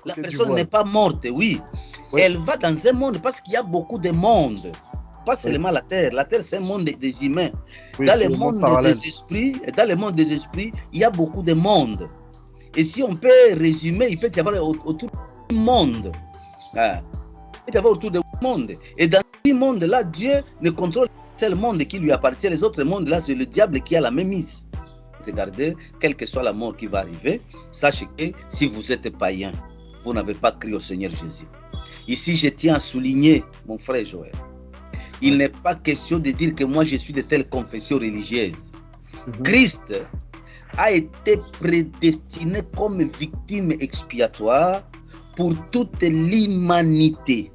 La personne n'est pas morte, oui. Elle va dans un monde parce qu'il y a beaucoup de mondes. Pas seulement la Terre. La Terre, c'est un monde des humains. Dans le monde des esprits, il y a beaucoup de mondes. Et si on peut résumer, il peut y avoir autour du monde. Il peut y avoir autour du monde. Et dans ce monde-là, Dieu ne contrôle pas le seul monde qui lui appartient. Les autres mondes-là, c'est le diable qui a la même mise. Regardez, quelle que soit la mort qui va arriver, sachez que si vous êtes païen, vous n'avez pas cru au Seigneur Jésus. Ici, je tiens à souligner, mon frère Joël, il n'est pas question de dire que moi je suis de telle confession religieuse. Christ a été prédestiné comme victime expiatoire pour toute l'humanité.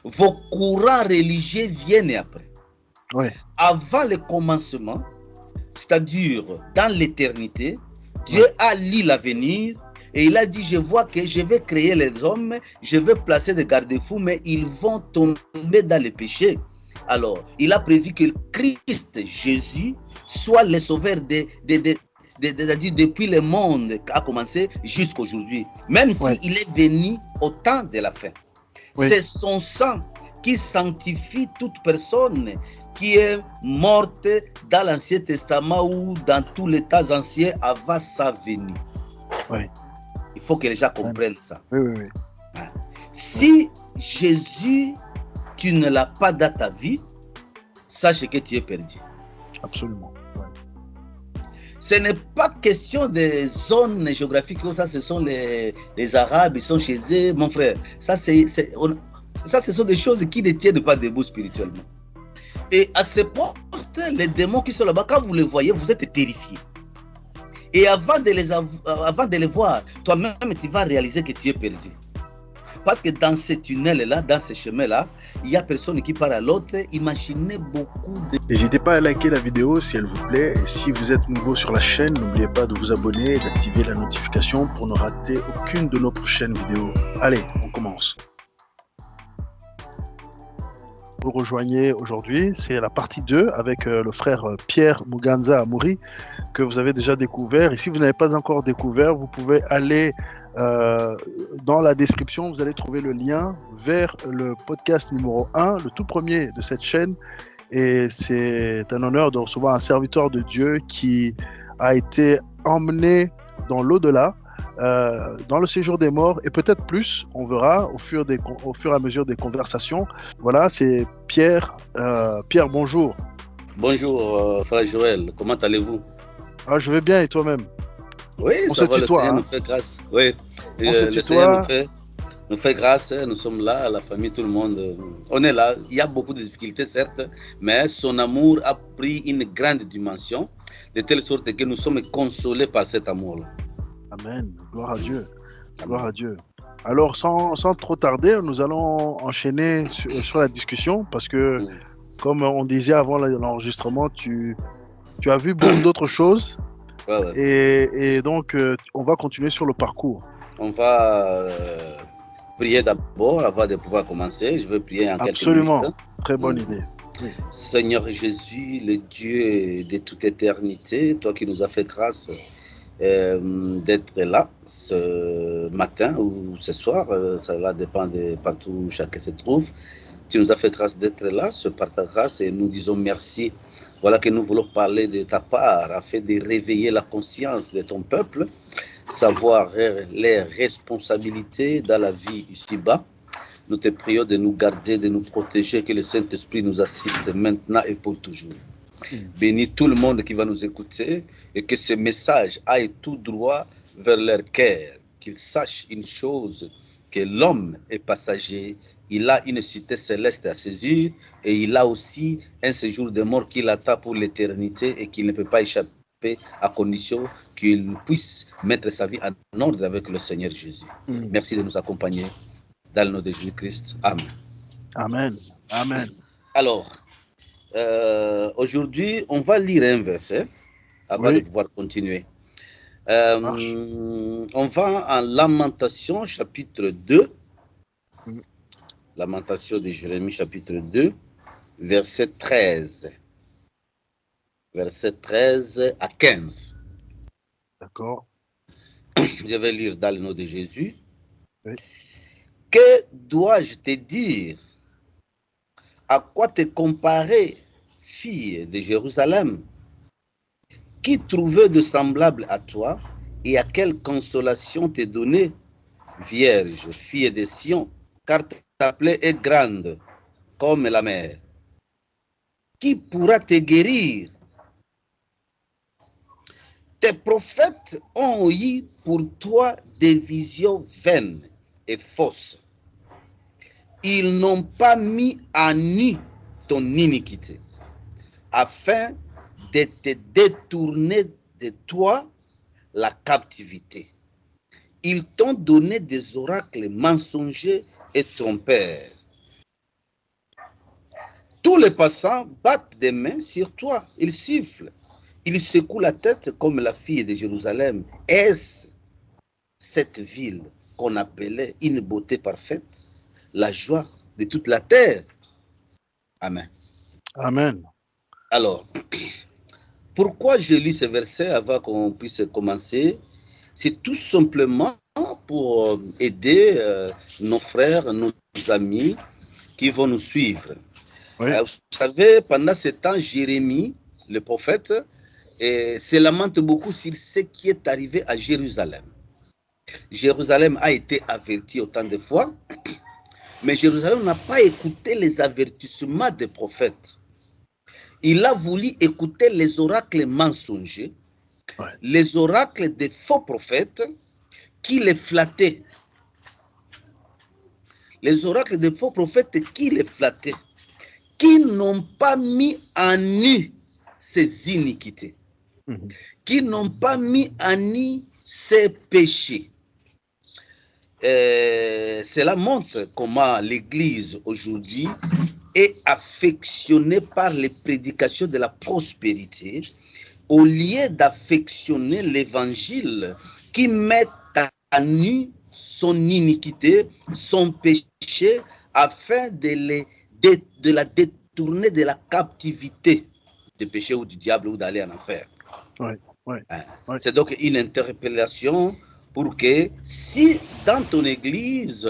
Vos courants religieux viennent après. Avant le commencement, c'est-à-dire dans l'éternité, Dieu a lu l'avenir et il a dit, je vois que je vais créer les hommes, je vais placer des garde-fous, mais ils vont tomber dans le péché. Alors, il a prévu que Christ, Jésus, soit le sauveur depuis le monde a commencé jusqu'à aujourd'hui. Même s'il est venu au temps de la fin. C'est son sang qui sanctifie toute personne qui est morte dans l'Ancien Testament ou dans tous les temps anciens avant sa venue. Il faut que les gens comprennent ça. Si Jésus, tu ne l'as pas dans ta vie, sache que tu es perdu. Absolument. Ce n'est pas question des zones géographiques, ça ce sont les Arabes, ils sont chez eux, mon frère. Ça, ce sont des choses qui ne tiennent pas debout spirituellement. Et à ce poste, les démons qui sont là-bas, quand vous les voyez, vous êtes terrifiés. Et avant de les voir, toi-même, tu vas réaliser que tu es perdu. Parce que dans ce tunnel-là, dans ce chemin-là, il y a personne qui part à l'autre. Imaginez beaucoup de... N'hésitez pas à liker la vidéo si elle vous plaît. Et si vous êtes nouveau sur la chaîne, n'oubliez pas de vous abonner et d'activer la notification pour ne rater aucune de nos prochaines vidéos. Allez, on commence. Vous rejoignez aujourd'hui, c'est la partie 2 avec le frère Pierre Muganza Amuri que vous avez déjà découvert. Et si vous n'avez pas encore découvert, vous pouvez aller dans la description, vous allez trouver le lien vers le podcast numéro 1, le tout premier de cette chaîne. Et c'est un honneur de recevoir un serviteur de Dieu qui a été emmené dans l'au-delà, dans le séjour des morts, et peut-être plus, on verra au fur et à mesure des conversations. Voilà, c'est Pierre. Pierre, bonjour. Bonjour, frère Joël, comment allez-vous? Je vais bien, et toi-même? Oui, on ça va, le Seigneur nous fait grâce. Oui, le Seigneur nous fait grâce, nous sommes là, la famille, tout le monde. On est là, il y a beaucoup de difficultés, certes, mais son amour a pris une grande dimension, de telle sorte que nous sommes consolés par cet amour-là. Amen, gloire à Dieu. Gloire à Dieu. Alors, sans trop tarder, nous allons enchaîner sur la discussion parce que, comme on disait avant l'enregistrement, tu as vu beaucoup d'autres choses. Et donc, on va continuer sur le parcours. On va prier d'abord avant de pouvoir commencer. Je veux prier en quelques minutes. Absolument, très bonne idée. Oui. Seigneur Jésus, le Dieu de toute éternité, toi qui nous as fait grâce d'être là ce matin ou ce soir, cela dépend de partout où chacun se trouve. Tu nous as fait grâce d'être là, par ta grâce, et nous disons merci. Voilà que nous voulons parler de ta part, afin de réveiller la conscience de ton peuple, savoir les responsabilités dans la vie ici-bas. Nous te prions de nous garder, de nous protéger, que le Saint-Esprit nous assiste maintenant et pour toujours. Bénis tout le monde qui va nous écouter et que ce message aille tout droit vers leur cœur, qu'ils sachent une chose, que l'homme est passager, il a une cité céleste à saisir et il a aussi un séjour de mort qui l'attend pour l'éternité et qu'il ne peut pas échapper à condition qu'il puisse mettre sa vie en ordre avec le Seigneur Jésus. Merci de nous accompagner dans le nom de Jésus-Christ. Amen. Amen. Amen. Alors, aujourd'hui, on va lire un verset avant de pouvoir continuer. On va en Lamentation, chapitre 2. Lamentation de Jérémie, chapitre 2, verset 13. Verset 13 à 15. D'accord. Je vais lire dans le nom de Jésus. Oui. Que dois-je te dire? À quoi te comparer, fille de Jérusalem? Qui trouvait de semblable à toi et à quelle consolation te donner, Vierge, fille de Sion, car ta plaie est grande comme la mer. Qui pourra te guérir? Tes prophètes ont eu pour toi des visions vaines et fausses. Ils n'ont pas mis à nu ton iniquité, afin de te détourner de toi la captivité. Ils t'ont donné des oracles mensongers et trompeurs. Tous les passants battent des mains sur toi, ils sifflent, ils secouent la tête comme la fille de Jérusalem. Est-ce cette ville qu'on appelait une beauté parfaite, la joie de toute la terre? Amen. Amen. Alors, pourquoi je lis ce verset avant qu'on puisse commencer? C'est tout simplement pour aider nos frères, nos amis qui vont nous suivre. Oui. Vous savez, pendant ce temps, Jérémie, le prophète, se lamente beaucoup sur ce qui est arrivé à Jérusalem. Jérusalem a été averti autant de fois, mais Jérusalem n'a pas écouté les avertissements des prophètes. Il a voulu écouter les oracles mensongers, Ouais. les oracles des faux prophètes qui les flattaient. Les oracles des faux prophètes qui les flattaient, qui n'ont pas mis en nu ses iniquités, qui n'ont pas mis en nu ses péchés. Cela montre comment l'Église aujourd'hui est affectionnée par les prédications de la prospérité, au lieu d'affectionner l'Évangile qui met à nu son iniquité, son péché, afin de la détourner de la captivité du péché ou du diable ou d'aller en enfer. Ouais, ouais, ouais. C'est donc une interpellation pour que si dans ton église,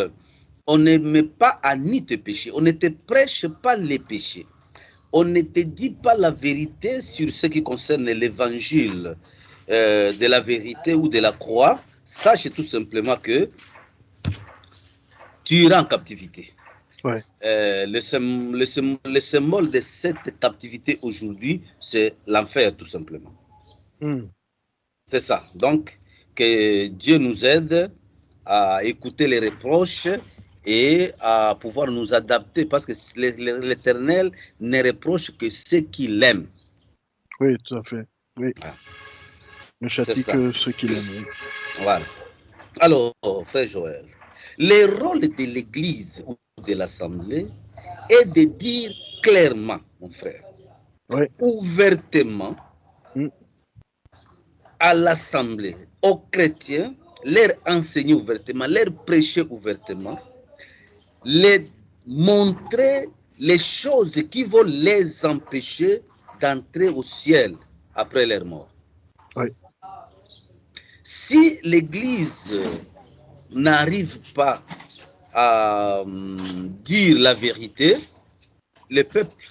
on ne met pas à nu tes péchés, on ne te prêche pas les péchés, on ne te dit pas la vérité sur ce qui concerne l'évangile de la vérité ou de la croix, sache tout simplement que tu iras en captivité. Ouais. Le symbole de cette captivité aujourd'hui, c'est l'enfer tout simplement. C'est ça. Donc, que Dieu nous aide à écouter les reproches et à pouvoir nous adapter, parce que l'Éternel ne reproche que ceux qu'il aime. Oui, tout à fait. Oui. Ah. Ne châtie que ceux qui l'aiment. Oui. Voilà. Alors, frère Joël, le rôle de l'Église ou de l'Assemblée est de dire clairement, mon frère, ouvertement, à l'Assemblée, aux chrétiens, leur enseigner ouvertement, leur prêcher ouvertement, les montrer les choses qui vont les empêcher d'entrer au ciel après leur mort. Oui. Si l'Église n'arrive pas à dire la vérité, le peuple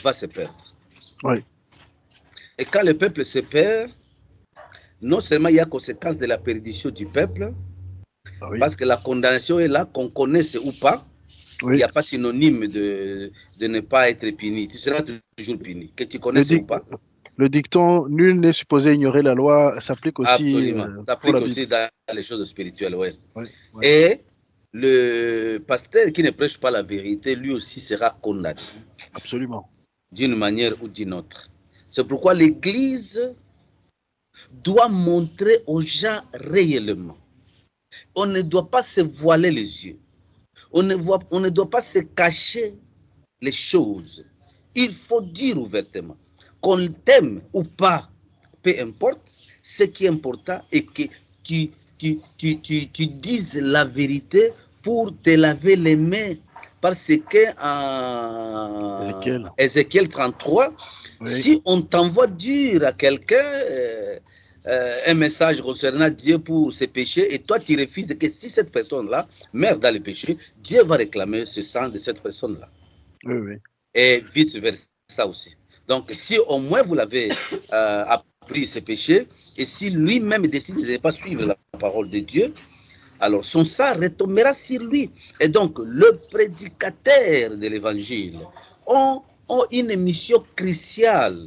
va se perdre. Oui. Et quand le peuple se perd, non seulement il y a conséquence de la perdition du peuple, parce que la condamnation est là, qu'on connaisse ou pas, il n'y a pas synonyme de ne pas être puni. Tu seras toujours puni, que tu connaisses ou pas. Le dicton, nul n'est supposé ignorer la loi, s'applique aussi. Absolument, s'applique aussi dans les choses spirituelles, ouais. Ouais. Et le pasteur qui ne prêche pas la vérité, lui aussi sera condamné. Absolument. D'une manière ou d'une autre. C'est pourquoi l'Église doit montrer aux gens réellement. On ne doit pas se voiler les yeux. On ne doit pas se cacher les choses. Il faut dire ouvertement. Qu'on t'aime ou pas, peu importe, ce qui est important est que tu dises la vérité pour te laver les mains. Parce que en Ézéchiel 33, si on t'envoie dire à quelqu'un un message concernant Dieu pour ses péchés, et toi tu refuses que si cette personne-là meurt dans le péché, Dieu va réclamer ce sang de cette personne-là. Oui, oui. Et vice-versa aussi. Donc, si au moins vous l'avez appris ses péchés, et si lui-même décide de ne pas suivre la parole de Dieu, alors son sang retombera sur lui. Et donc, le prédicateur de l'évangile ont une mission cruciale.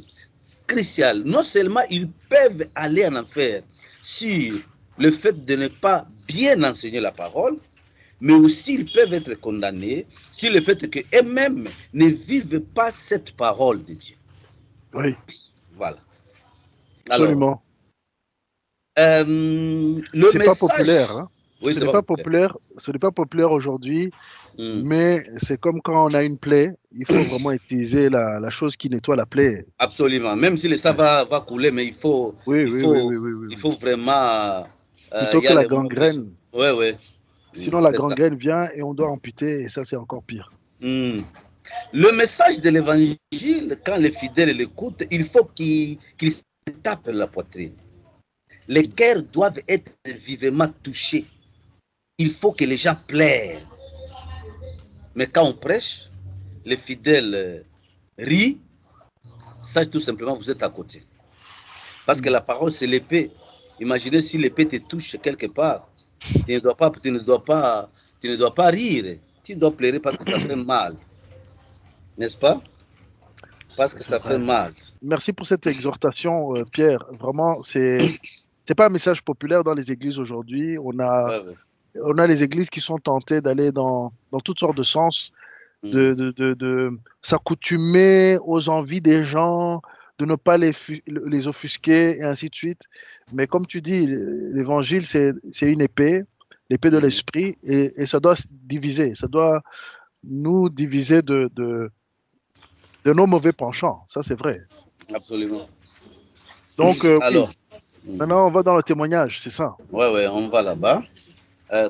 Non seulement ils peuvent aller en enfer sur le fait de ne pas bien enseigner la parole, mais aussi ils peuvent être condamnés sur le fait qu'eux-mêmes ne vivent pas cette parole de Dieu. Oui. Voilà. Absolument. Alors, c'est pas populaire. Hein? Oui, ce n'est pas populaire. Ce n'est pas populaire aujourd'hui, mais c'est comme quand on a une plaie, il faut vraiment utiliser la chose qui nettoie la plaie. Absolument. Même si le sang va couler, mais il faut vraiment... plutôt que la gangrène. Oui, oui. Sinon, la gangrène vient et on doit amputer, et ça, c'est encore pire. Le message de l'évangile, quand les fidèles l'écoutent, il faut qu'ils se tapent la poitrine. Les cœurs doivent être vivement touchés. Il faut que les gens pleurent. Mais quand on prêche, les fidèles rient, sache tout simplement vous êtes à côté. Parce que la parole, c'est l'épée. Imaginez si l'épée te touche quelque part. Tu ne dois pas rire. Tu dois pleurer parce que ça fait mal. N'est-ce pas? Parce que ça fait mal. Merci pour cette exhortation, Pierre. Vraiment, c'est pas un message populaire dans les églises aujourd'hui. On a les églises qui sont tentées d'aller dans toutes sortes de sens, de s'accoutumer aux envies des gens, de ne pas les offusquer, et ainsi de suite. Mais comme tu dis, l'évangile, c'est une épée, l'épée de l'esprit, et ça doit se diviser. Ça doit nous diviser de nos mauvais penchants. Ça, c'est vrai. Absolument. Donc, alors, maintenant, on va dans le témoignage, c'est ça? Oui, on va là-bas.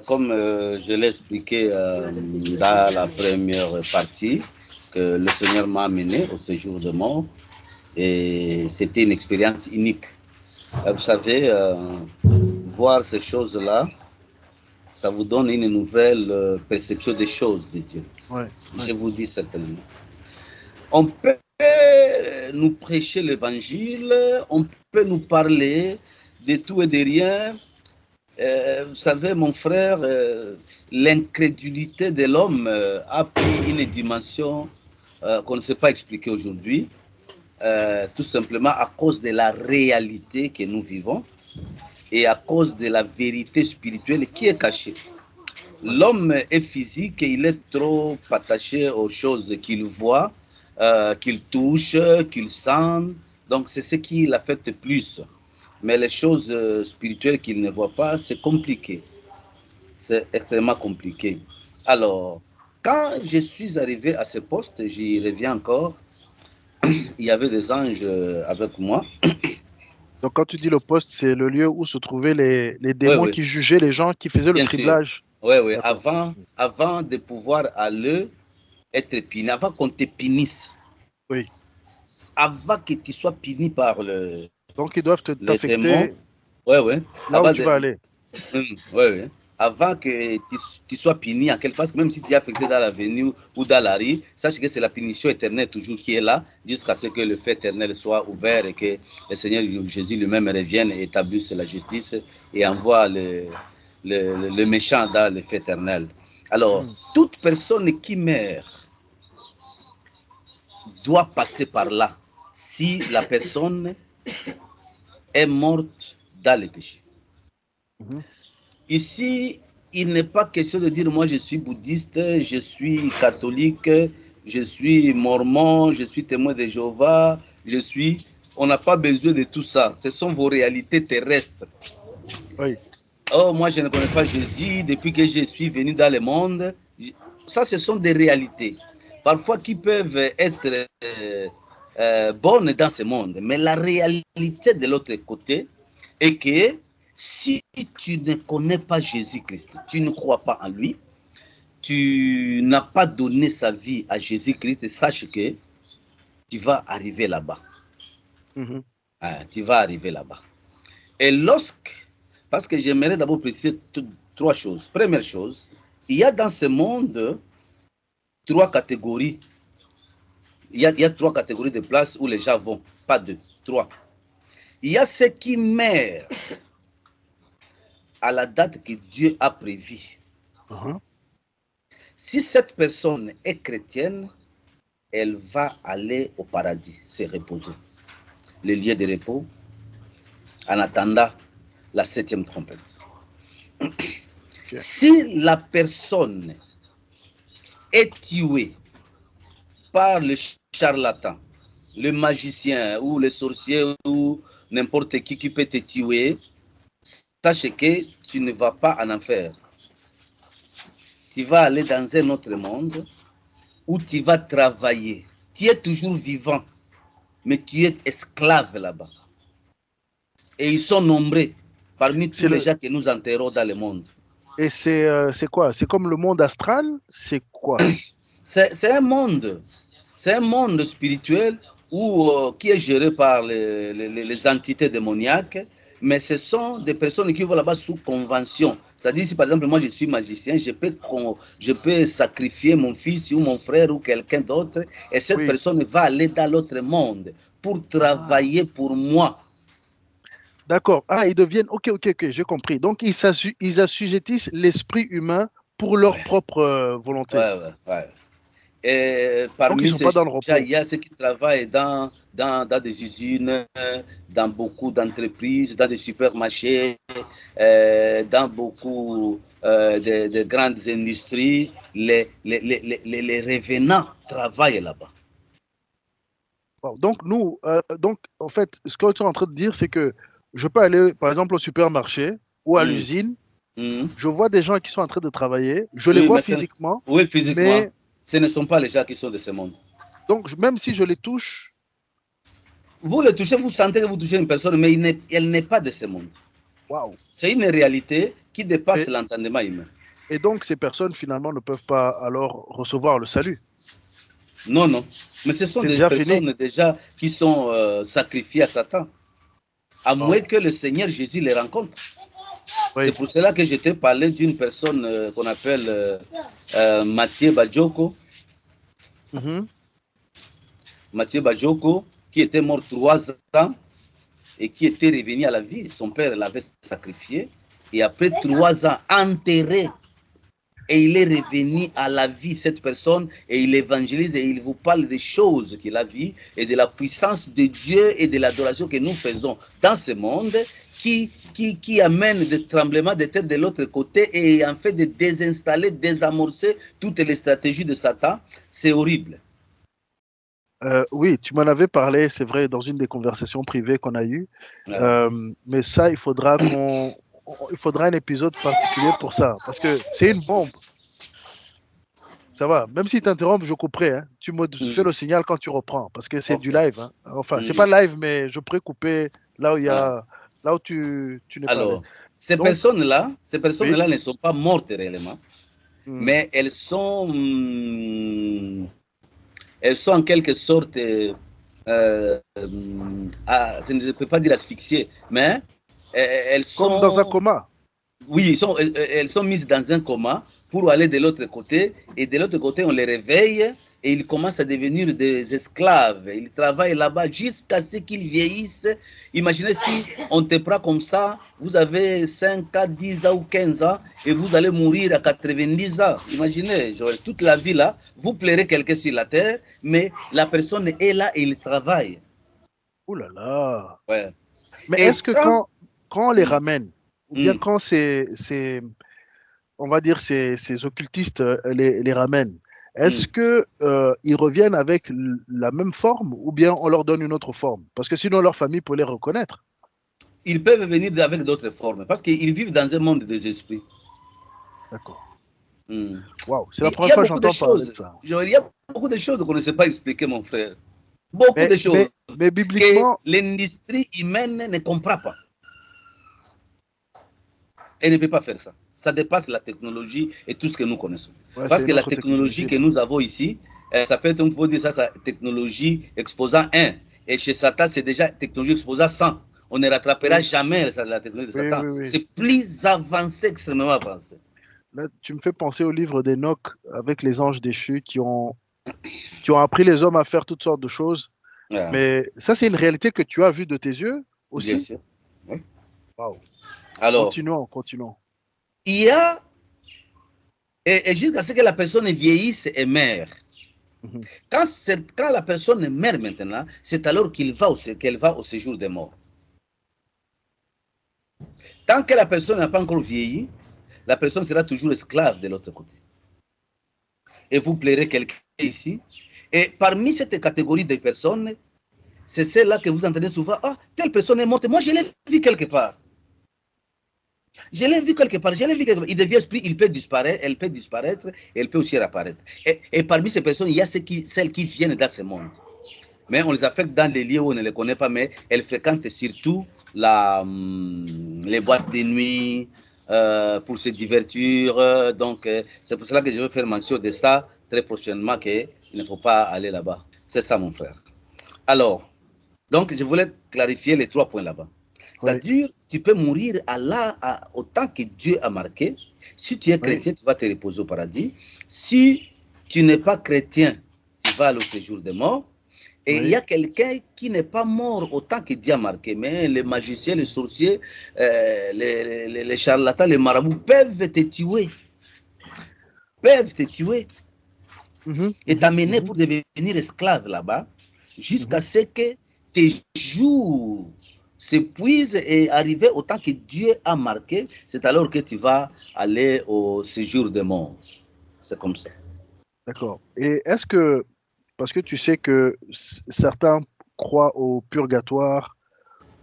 Comme je l'ai expliqué dans la première partie, que le Seigneur m'a amené au séjour de mort, et c'était une expérience unique. Vous savez, voir ces choses-là, ça vous donne une nouvelle perception des choses de Dieu. Je vous dis certainement. On peut nous prêcher l'évangile, on peut nous parler de tout et de rien. Vous savez, mon frère, l'incrédulité de l'homme a pris une dimension qu'on ne sait pas expliquer aujourd'hui, tout simplement à cause de la réalité que nous vivons et à cause de la vérité spirituelle qui est cachée. L'homme est physique et il est trop attaché aux choses qu'il voit, qu'il touche, qu'il sent. Donc c'est ce qui l'affecte plus. Mais les choses spirituelles qu'il ne voit pas, c'est compliqué. C'est extrêmement compliqué. Alors, quand je suis arrivé à ce poste, j'y reviens encore, il y avait des anges avec moi. Donc, quand tu dis le poste, c'est le lieu où se trouvaient les démons qui jugeaient les gens, qui faisaient le criblage. Oui. Avant de pouvoir aller être puni, avant qu'on te punisse. Oui. Avant que tu sois puni par le... Donc, ils doivent t'affecter. Oui. Là où tu vas aller. Oui. Avant que tu sois puni en quelque part, même si tu es affecté dans l'avenue ou dans la rue, sache que c'est la punition éternelle toujours qui est là, jusqu'à ce que le fait éternel soit ouvert et que le Seigneur Jésus lui-même revienne et établisse la justice et envoie le méchant dans le fait éternel. Alors, toute personne qui meurt doit passer par là si la personne est morte dans le péché. Ici, il n'est pas question de dire moi je suis bouddhiste, je suis catholique, je suis mormon, je suis témoin de Jéhovah, on n'a pas besoin de tout ça. Ce sont vos réalités terrestres. Oui. Oh, moi je ne connais pas Jésus depuis que je suis venu dans le monde. Ça, ce sont des réalités. Parfois qui peuvent être bonnes dans ce monde. Mais la réalité de l'autre côté est que si tu ne connais pas Jésus-Christ, tu ne crois pas en lui, tu n'as pas donné sa vie à Jésus-Christ, sache que tu vas arriver là-bas. Tu vas arriver là-bas. Et parce que j'aimerais d'abord préciser trois choses. Première chose, il y a dans ce monde trois catégories. Il y a trois catégories de places où les gens vont, pas deux, trois. Il y a ceux qui meurent à la date que Dieu a prévue. Si cette personne est chrétienne, elle va aller au paradis, se reposer. Le lieu de repos, en attendant la 7e trompette. Okay. Si la personne est tuée par le charlatan, le magicien ou le sorcier ou n'importe qui peut te tuer, sache que tu ne vas pas en enfer. Tu vas aller dans un autre monde où tu vas travailler. Tu es toujours vivant, mais tu es esclave là-bas. Et ils sont nombreux parmi tous les gens que nous enterrons dans le monde. Et c'est quoi? C'est comme le monde astral? C'est quoi? C'est un monde spirituel qui est géré par les entités démoniaques, mais ce sont des personnes qui vont là-bas sous convention. C'est-à-dire, si par exemple, moi je suis magicien, je peux sacrifier mon fils ou mon frère ou quelqu'un d'autre, et cette personne va aller dans l'autre monde pour travailler pour moi. D'accord. Ah, ils deviennent... Ok, j'ai compris. Donc, ils assujettissent l'esprit humain pour leur propre volonté. Ouais. Et parmi ces gens, il y a ceux qui travaillent dans des usines, dans beaucoup d'entreprises, dans des supermarchés, dans beaucoup de grandes industries. Les revenants travaillent là-bas. Bon, donc, en fait, ce que tu es en train de dire, c'est que je peux aller, par exemple, au supermarché ou à l'usine. Je vois des gens qui sont en train de travailler. Je les vois physiquement. Oui, physiquement. Mais ce ne sont pas les gens qui sont de ce monde. Donc, même si je les touche... Vous les touchez, vous sentez que vous touchez une personne, mais elle n'est pas de ce monde. Wow. C'est une réalité qui dépasse l'entendement humain. Et donc, ces personnes, finalement, ne peuvent pas alors recevoir le salut. Non. Mais ce sont des personnes déjà qui sont sacrifiées à Satan. À moins que le Seigneur Jésus les rencontre. Oui. C'est pour cela que je t'ai parlé d'une personne qu'on appelle Mathieu Bajoko. Mathieu Bajoko, qui était mort 3 ans et qui était revenu à la vie. Son père l'avait sacrifié. Et après 3 ans, enterré. Et il est revenu à la vie, cette personne, et il évangélise et il vous parle des choses qu'il a vues et de la puissance de Dieu et de l'adoration que nous faisons dans ce monde qui amène des tremblements de terre de l'autre côté et en fait de désinstaller, désamorcer toutes les stratégies de Satan. C'est horrible. Oui, tu m'en avais parlé, c'est vrai, dans une des conversations privées qu'on a eues. Mais ça, il faudra un épisode particulier pour ça, parce que c'est une bombe. Ça va, même si tu t'interromps, je couperai. Hein. Tu me fais le signal quand tu reprends, parce que c'est du live. Hein. Enfin, c'est pas live, mais je pourrais couper là où il y a, là où tu n'es pas. Alors, ces personnes-là ne sont pas mortes réellement, mais elles sont en quelque sorte, je ne peux pas dire asphyxiées, mais elles sont... Comme dans un coma. Oui, elles sont mises dans un coma pour aller de l'autre côté. Et de l'autre côté, on les réveille et ils commencent à devenir des esclaves. Ils travaillent là-bas jusqu'à ce qu'ils vieillissent. Imaginez si on te prend comme ça, vous avez 5 ans, 10 ans ou 15 ans et vous allez mourir à 90 ans. Imaginez, genre, toute la vie là, vous plairez quelqu'un sur la terre, mais la personne est là et il travaille. Ouh là là. Ouais. Mais est-ce que quand on les ramène, ou bien quand on va dire ces occultistes les ramènent, est-ce que ils reviennent avec la même forme ou bien on leur donne une autre forme? Parce que sinon leur famille peut les reconnaître. Ils peuvent venir avec d'autres formes parce qu'ils vivent dans un monde des esprits. D'accord. Wow, c'est la première fois que j'entends parler de ça. Il y a beaucoup de choses qu'on ne sait pas expliquer, mon frère. Beaucoup de choses mais bibliquement, que l'industrie humaine ne comprend pas. Elle ne peut pas faire ça. Ça dépasse la technologie et tout ce que nous connaissons. Ouais, parce que la technologie que nous avons ici, ça peut être, on peut dire ça, technologie exposant 1. Et chez Satan, c'est déjà technologie exposant 100. on ne rattrapera jamais la technologie de Satan. Oui. C'est plus avancé, extrêmement avancé. Là, tu me fais penser au livre d'Enoch avec les anges déchus qui ont appris les hommes à faire toutes sortes de choses. Ouais. Mais ça, c'est une réalité que tu as vue de tes yeux aussi? Bien sûr. Oui. Wow. Alors, continuons. il y a, et jusqu'à ce que la personne vieillisse et meure. Quand la personne meurt maintenant, c'est alors qu'elle va au séjour des morts. Tant que la personne n'a pas encore vieilli, la personne sera toujours esclave de l'autre côté. Et vous plairez quelqu'un ici. Et parmi cette catégorie de personnes, c'est celle-là que vous entendez souvent. Ah, telle personne est morte. Moi, je l'ai vu quelque part. Je l'ai vu quelque part. Il devient esprit, il peut disparaître, elle peut disparaître, elle peut aussi réapparaître. Et parmi ces personnes, il y a celles qui viennent dans ce monde. Mais on les affecte dans les lieux où on ne les connaît pas, mais elles fréquentent surtout les boîtes de nuit pour se divertir. Donc, c'est pour cela que je vais faire mention de ça très prochainement, qu'il ne faut pas aller là-bas. C'est ça, mon frère. Alors, donc, je voulais clarifier les 3 points là-bas. C'est-à-dire, tu peux mourir autant que Dieu a marqué. Si tu es chrétien, tu vas te reposer au paradis. Si tu n'es pas chrétien, tu vas aller au séjour des morts. Et il y a quelqu'un qui n'est pas mort autant que Dieu a marqué, mais les magiciens, les sorciers, les charlatans, les marabouts peuvent te tuer. Et t'amener pour devenir esclave là-bas, jusqu'à ce que tes jours s'épuisent et arriver au temps que Dieu a marqué, c'est alors que tu vas aller au séjour des morts. C'est comme ça. D'accord. Et est-ce que, parce que tu sais que certains croient au purgatoire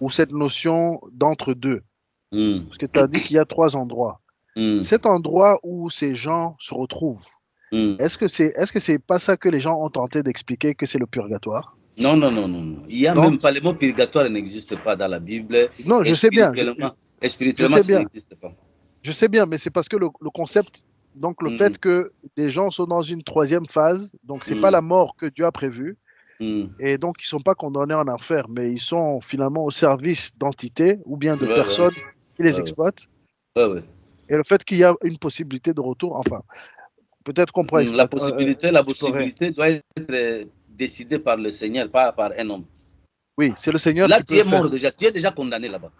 ou cette notion d'entre-deux, parce que tu as dit qu'il y a 3 endroits. Cet endroit où ces gens se retrouvent, est-ce que c'est pas ça que les gens ont tenté d'expliquer que c'est le purgatoire? Non. Il n'y a même pas, le mot purgatoire n'existe pas dans la Bible. Non, je sais bien. Spirituellement, ça n'existe pas. Je sais bien, mais c'est parce que le concept, donc le fait que des gens sont dans une 3e phase, donc c'est pas la mort que Dieu a prévue, et donc ils sont pas condamnés en enfer, mais ils sont finalement au service d'entités ou bien de personnes qui les exploitent. Et le fait qu'il y a une possibilité de retour, enfin, peut-être qu'on pourrait la possibilité doit être décidée par le Seigneur, pas par un homme. Oui, c'est le Seigneur là, qui peut faire. Là, tu es mort déjà, tu es déjà condamné là-bas.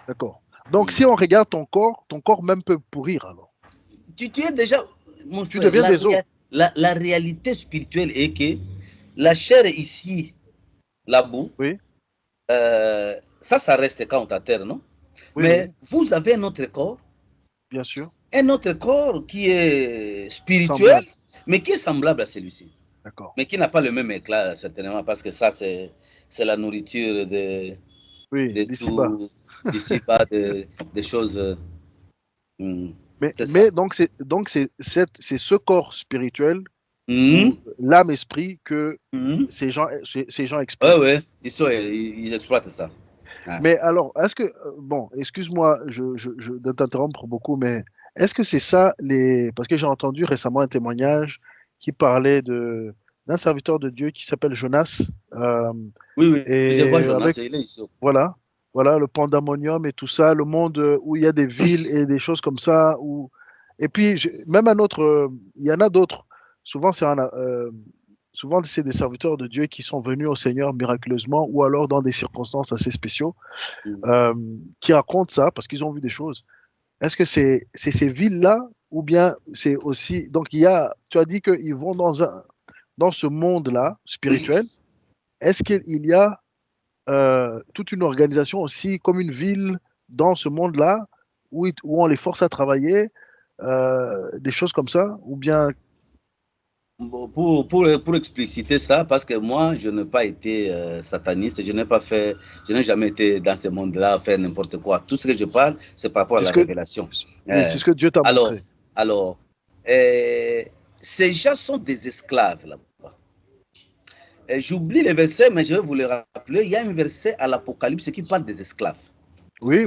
D'accord. Donc, si on regarde ton corps même peut pourrir alors. Tu es déjà, mon frère, deviens des os. La réalité spirituelle est que la chair est ici, la boue, ça reste quand on à terre, non? Mais vous avez un autre corps. Bien sûr. Un autre corps qui est spirituel, mais qui est semblable à celui-ci. D'accord. Mais qui n'a pas le même éclat, certainement, parce que ça, c'est la nourriture d'ici-bas, des choses. Mais donc, c'est ce corps spirituel, l'âme-esprit, que ces gens exploitent. Oui, ils exploitent ça. Mais alors, est-ce que, bon, excuse-moi de t'interrompre beaucoup, mais est-ce que c'est ça parce que j'ai entendu récemment un témoignage qui parlait d'un serviteur de Dieu qui s'appelle Jonas. Oui, je vois Jonas, il est ici. Voilà, le pandemonium et tout ça, le monde où il y a des villes et des choses comme ça. Et puis, même il y en a d'autres. Souvent, c'est des serviteurs de Dieu qui sont venus au Seigneur miraculeusement ou alors dans des circonstances assez spéciaux qui racontent ça parce qu'ils ont vu des choses. Est-ce que c'est ces villes-là ou bien c'est aussi... Donc, tu as dit qu'ils vont dans ce monde-là spirituel. Est-ce qu'il y a toute une organisation aussi comme une ville dans ce monde-là où on les force à travailler, des choses comme ça, ou bien... Pour expliciter ça, parce que moi, je n'ai pas été sataniste, je n'ai jamais été dans ce monde-là, faire n'importe quoi. Tout ce que je parle, c'est par rapport à la révélation. Oui, c'est ce que Dieu t'a montré. Alors, ces gens sont des esclaves là-bas. J'oublie le verset, mais je vais vous le rappeler. Il y a un verset à l'Apocalypse qui parle des esclaves. Oui.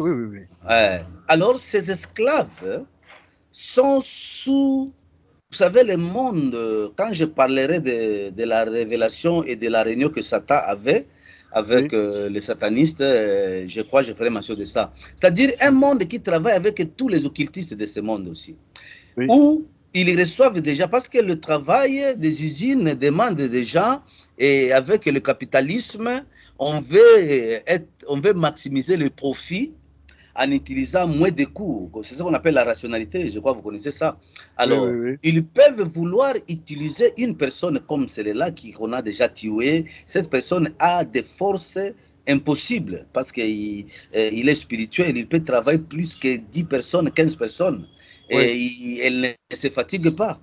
Alors, ces esclaves sont sous... Vous savez, le monde, quand je parlerai de la révélation et de la réunion que Satan avait, avec les satanistes, je crois que je ferai mention de ça. C'est-à-dire un monde qui travaille avec tous les occultistes de ce monde aussi. Où ils reçoivent déjà, parce que le travail des usines demande déjà, et avec le capitalisme, on veut maximiser le profit en utilisant moins de coûts. C'est ce qu'on appelle la rationalité, je crois que vous connaissez ça. Alors, ils peuvent vouloir utiliser une personne comme celle-là qu'on a déjà tuée. Cette personne a des forces impossibles parce qu'il est spirituel, il peut travailler plus que 10 personnes, 15 personnes. Et elle ne se fatigue pas.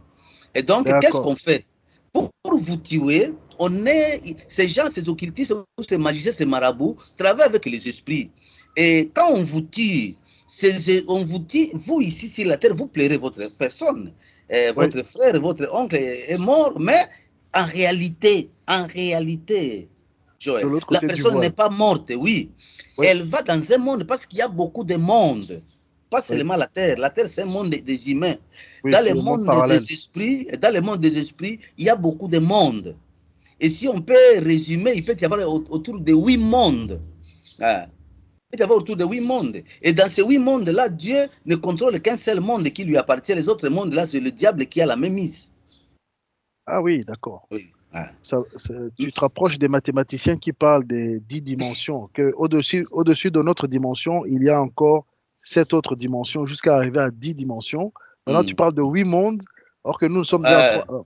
Et donc, qu'est-ce qu'on fait? Pour vous tuer, ces gens, ces occultistes, ces magiciens, ces marabouts, travaillent avec les esprits. Et quand on vous tue, vous ici sur la terre, vous plairez votre personne. Votre frère, votre oncle est mort, mais en réalité, Joël, la personne n'est pas morte, oui. Elle va dans un monde parce qu'il y a beaucoup de monde. Pas seulement la terre. La terre, c'est un monde des humains. Dans le monde des esprits, il y a beaucoup de monde. Et si on peut résumer, il peut y avoir autour de 8 mondes. Il peut y avoir autour de 8 mondes. Et dans ces 8 mondes-là, Dieu ne contrôle qu'un seul monde qui lui appartient. Les autres mondes-là, c'est le diable qui a la même mise. Ah oui, d'accord. Tu te rapproches des mathématiciens qui parlent des 10 dimensions, qu'au-dessus de notre dimension, il y a encore 7 autres dimensions jusqu'à arriver à 10 dimensions. Maintenant, tu parles de 8 mondes, or que nous sommes déjà 3.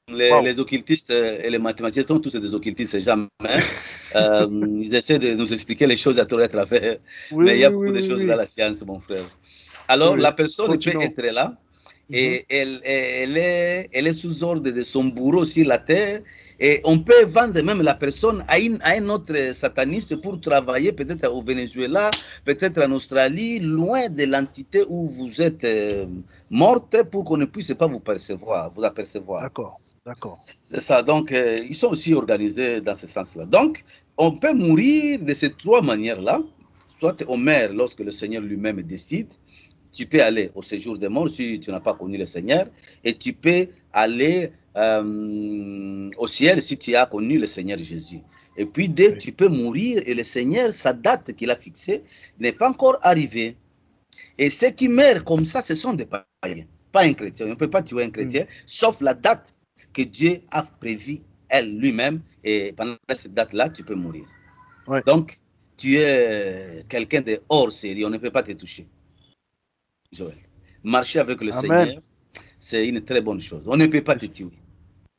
Les occultistes et les mathématiciens sont tous des occultistes, jamais. Ils essaient de nous expliquer les choses à travers. Mais il y a beaucoup de choses dans la science, mon frère. Alors, la personne peut être là. Et elle est sous ordre de son bourreau sur la terre. Et on peut vendre même la personne à un autre sataniste pour travailler peut-être au Venezuela, peut-être en Australie, loin de l'entité où vous êtes morte pour qu'on ne puisse pas vous apercevoir. D'accord. C'est ça. Donc, ils sont aussi organisés dans ce sens-là. Donc, on peut mourir de ces 3 manières-là. Soit on meurt lorsque le Seigneur lui-même décide. Tu peux aller au séjour des morts si tu n'as pas connu le Seigneur, et tu peux aller au ciel si tu as connu le Seigneur Jésus. Et puis, tu peux mourir et le Seigneur, sa date qu'il a fixée, n'est pas encore arrivée. Et ceux qui meurent comme ça, ce sont des païens, pas un chrétien. On ne peut pas tuer un chrétien, sauf la date que Dieu a prévue lui-même. Et pendant cette date-là, tu peux mourir. Donc, tu es quelqu'un de hors série, on ne peut pas te toucher. Joël, marcher avec le Seigneur, c'est une très bonne chose. On ne peut pas te tuer.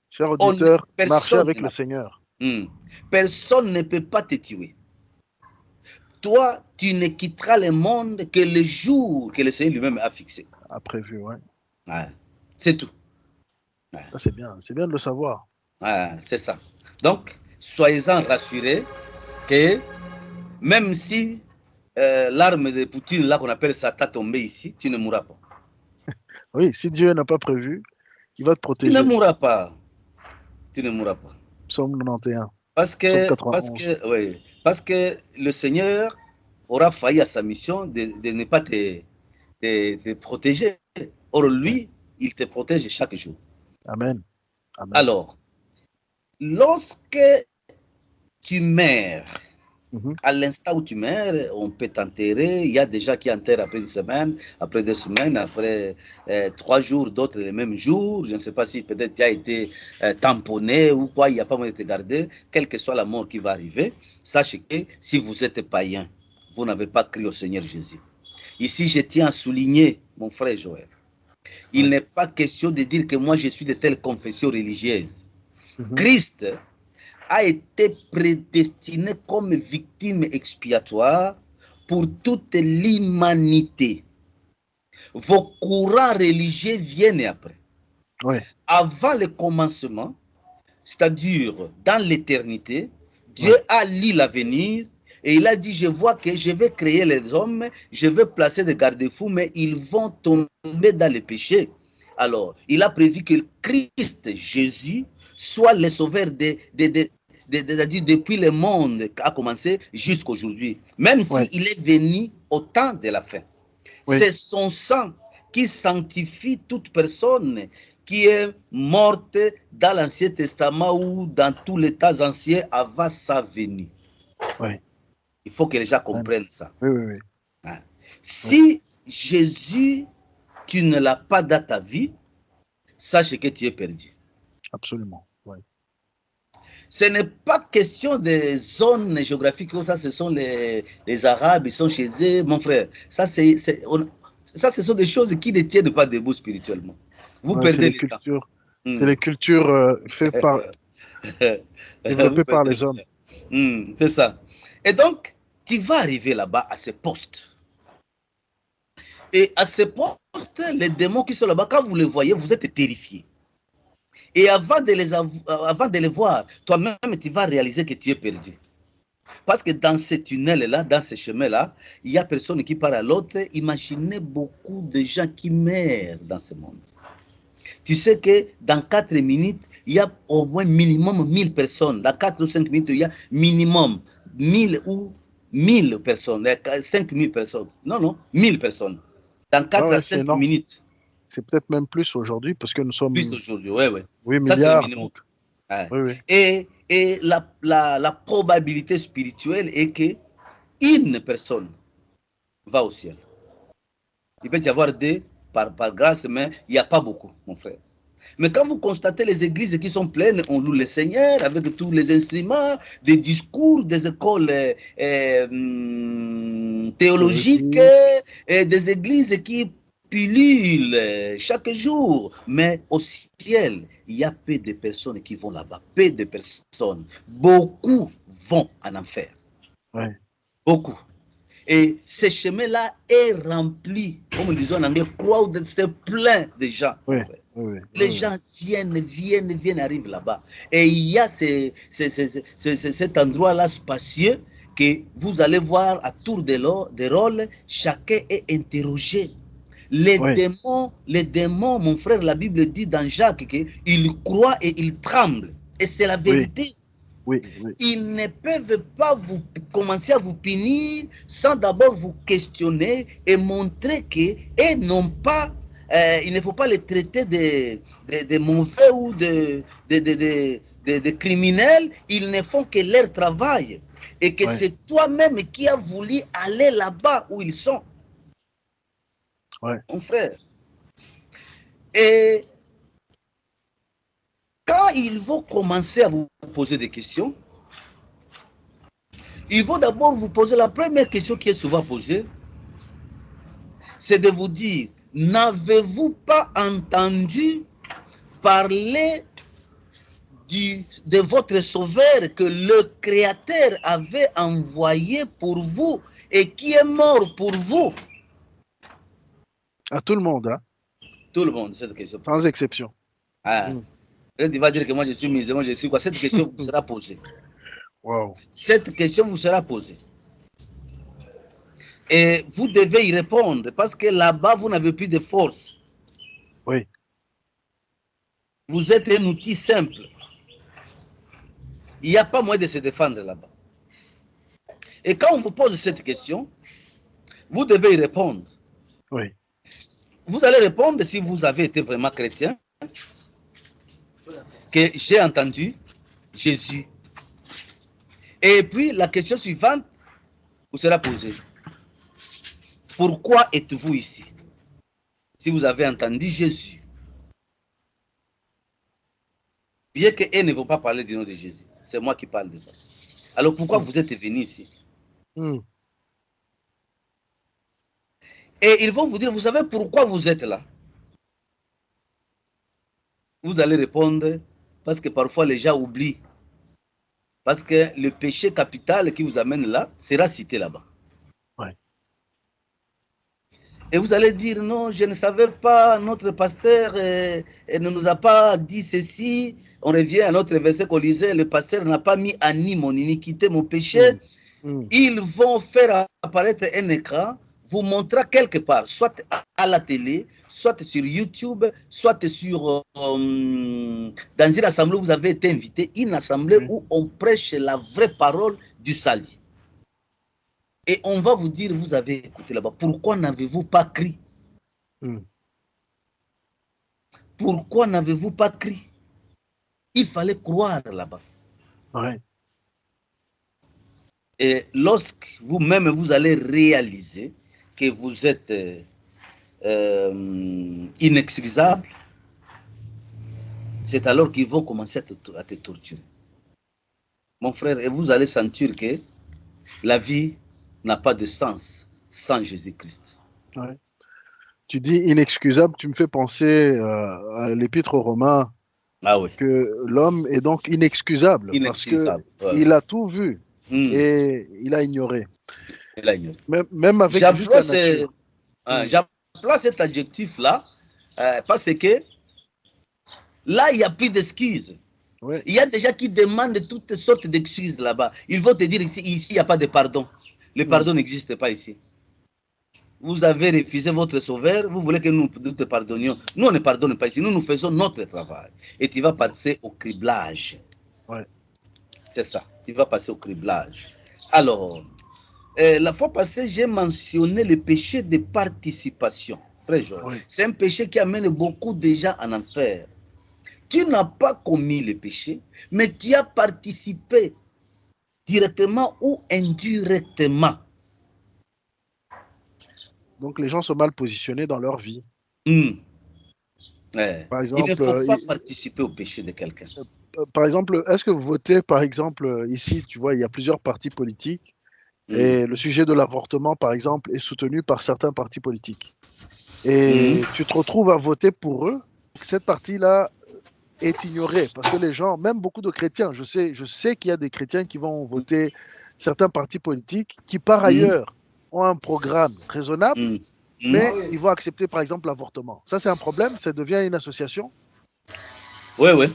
Cher auditeur, marcher avec le Seigneur. Personne ne peut pas te tuer. Toi, tu ne quitteras le monde que le jour que le Seigneur lui-même a fixé. A prévu, c'est tout. C'est bien de le savoir. C'est ça. Donc, soyez-en rassurés que même si l'arme de Poutine, là qu'on appelle ça, t'a tombé ici, tu ne mourras pas. Oui, si Dieu n'a pas prévu, il va te protéger. Tu ne mourras pas. Tu ne mourras pas. Psaume 91. Parce que le Seigneur aura failli à sa mission de ne pas te protéger. Or, lui, il te protège chaque jour. Amen. Alors, lorsque tu meurs, à l'instant où tu meurs, on peut t'enterrer. Il y a des gens qui enterrent après une semaine, après 2 semaines, après 3 jours, d'autres les mêmes jours. Je ne sais pas si peut-être tu as été tamponné ou quoi, il n'y a pas moyen de te garder. Quelle que soit la mort qui va arriver, sachez que si vous êtes païen, vous n'avez pas cru au Seigneur Jésus. Ici, je tiens à souligner, mon frère Joël, il n'est pas question de dire que moi je suis de telle confession religieuse. Christ a été prédestiné comme victime expiatoire pour toute l'humanité. Vos courants religieux viennent après. Avant le commencement, c'est-à-dire dans l'éternité, Dieu a lu l'avenir et il a dit, je vois que je vais créer les hommes, je vais placer des garde-fous, mais ils vont tomber dans le péché. Alors, il a prévu que Christ, Jésus, soit le sauveur depuis le monde a commencé jusqu'à aujourd'hui. Même s'il est venu au temps de la fin. C'est son sang qui sanctifie toute personne qui est morte dans l'Ancien Testament ou dans tous les temps anciens avant sa venue. Oui. Il faut que les gens comprennent ça. Oui, oui, oui. Hein? Si Jésus, tu ne l'as pas dans ta vie, sache que tu es perdu. Absolument. Oui. Ce n'est pas question des zones géographiques, ça ce sont les Arabes, ils sont chez eux, mon frère. Ça, ce sont des choses qui ne tiennent pas debout spirituellement. Vous perdez le temps. C'est les cultures faites par, développées par les hommes. C'est ça. Et donc, tu vas arriver là-bas à ce poste. Et à ce poste, les démons qui sont là-bas, quand vous les voyez, vous êtes terrifiés. Et avant de les voir, toi-même, tu vas réaliser que tu es perdu. Parce que dans ce tunnel-là, dans ce chemin-là, il y a personne qui part à l'autre. Imaginez beaucoup de gens qui meurent dans ce monde. Tu sais que dans 4 minutes, il y a au moins minimum 1000 personnes. Dans 4 ou 5 minutes, il y a minimum 1000 ou 1000 personnes. 5000 personnes. Non, 1000 personnes. Dans 4 à 5 minutes. C'est peut-être même plus aujourd'hui parce que nous sommes... Plus aujourd'hui, oui. 8 milliards. Ça, c'est le minimum. Oui. Et la probabilité spirituelle est que une personne va au ciel. Il peut y avoir deux par grâce, mais il n'y a pas beaucoup, mon frère. Mais quand vous constatez les églises qui sont pleines, on loue le Seigneur avec tous les instruments, des discours, des écoles théologiques, et des églises qui pullulent chaque jour. Mais au ciel, il y a peu de personnes qui vont là-bas, peu de personnes. Beaucoup vont en enfer. Oui. Beaucoup. Et ce chemin-là est rempli, comme on disait en anglais, crowded, c'est plein de gens. Oui. Les gens viennent, arrivent là-bas. Et il y a cet endroit-là spacieux que vous allez voir à tour de rôle, chacun est interrogé. Les démons, mon frère, la Bible dit dans Jacques qu'ils croient et ils tremblent. Et c'est la vérité. Oui. Ils ne peuvent pas commencer à vous punir sans d'abord vous questionner et montrer qu'ils n'ont pas, il ne faut pas les traiter de mauvais ou de criminels. Ils ne font que leur travail. Et que c'est toi-même qui as voulu aller là-bas où ils sont. Mon frère. Et quand ils vont commencer à vous poser des questions, ils vont d'abord vous poser la première question qui est souvent posée, c'est de vous dire, n'avez-vous pas entendu parler de votre sauveur que le Créateur avait envoyé pour vous et qui est mort pour vous? À tout le monde, hein? Tout le monde, cette question. Sans exception. Tu vas dire que moi je suis musulman, je suis quoi? Cette question vous sera posée. Wow. Cette question vous sera posée. Et vous devez y répondre parce que là-bas, vous n'avez plus de force. Oui. Vous êtes un outil simple. Il n'y a pas moyen de se défendre là-bas. Et quand on vous pose cette question, vous devez y répondre. Oui. Vous allez répondre si vous avez été vraiment chrétien, que j'ai entendu Jésus. Et puis la question suivante vous sera posée. Pourquoi êtes-vous ici? Si vous avez entendu Jésus. Bien qu'elle ne veut pas parler du nom de Jésus. C'est moi qui parle de ça. Alors pourquoi vous êtes venu ici? Et ils vont vous dire, vous savez pourquoi vous êtes là? Vous allez répondre, parce que parfois les gens oublient. Parce que le péché capital qui vous amène là sera cité là-bas. Et vous allez dire, non, je ne savais pas, notre pasteur ne nous a pas dit ceci. On revient à notre verset qu'on lisait, le pasteur n'a pas mis à ni mon iniquité, mon péché. Ils vont faire apparaître un écran, vous montrera quelque part, soit à la télé, soit sur YouTube, soit sur dans une assemblée où vous avez été invité, une assemblée où on prêche la vraie parole du salut. Et on va vous dire, vous avez écouté là-bas, pourquoi n'avez-vous pas crié? Pourquoi n'avez-vous pas crié? Il fallait croire là-bas. Ouais. Et lorsque vous-même vous allez réaliser que vous êtes inexcusable, c'est alors qu'ils vont commencer à te torturer. Mon frère, et vous allez sentir que la vie n'a pas de sens sans Jésus-Christ. Ouais. Tu dis inexcusable, tu me fais penser à l'Épître aux Romains, Ah oui. que l'homme est donc inexcusable, Inexcusable. parce qu'il a tout vu et il a ignoré. Même avec juste la nature. J'emploie cet adjectif-là parce que là, il n'y a plus d'excuses. Ouais. Il y a des gens qui demandent toutes sortes d'excuses là-bas. Ils vont te dire ici, il n'y a pas de pardon. Le pardon n'existe pas ici. Vous avez refusé votre sauveur, vous voulez que nous te pardonnions. Nous, on ne pardonne pas ici. Nous faisons notre travail. Et tu vas passer au criblage. Ouais. C'est ça. Tu vas passer au criblage. Alors, la fois passée, j'ai mentionné le péché de participation. Frère Georges, oui. C'est un péché qui amène beaucoup de gens en enfer. Tu n'as pas commis le péché, mais tu as participé directement ou indirectement. Donc les gens sont mal positionnés dans leur vie. Par exemple, il ne faut pas participer au péché de quelqu'un. Par exemple, est-ce que vous votez, par exemple, ici, tu vois, il y a plusieurs partis politiques et le sujet de l'avortement, par exemple, est soutenu par certains partis politiques. Et tu te retrouves à voter pour eux, cette partie-là est ignorée parce que les gens, même beaucoup de chrétiens, je sais qu'il y a des chrétiens qui vont voter certains partis politiques qui, par ailleurs, ont un programme raisonnable, mais ils vont accepter, par exemple, l'avortement. Ça, c'est un problème, ça devient une association. Oui, oui.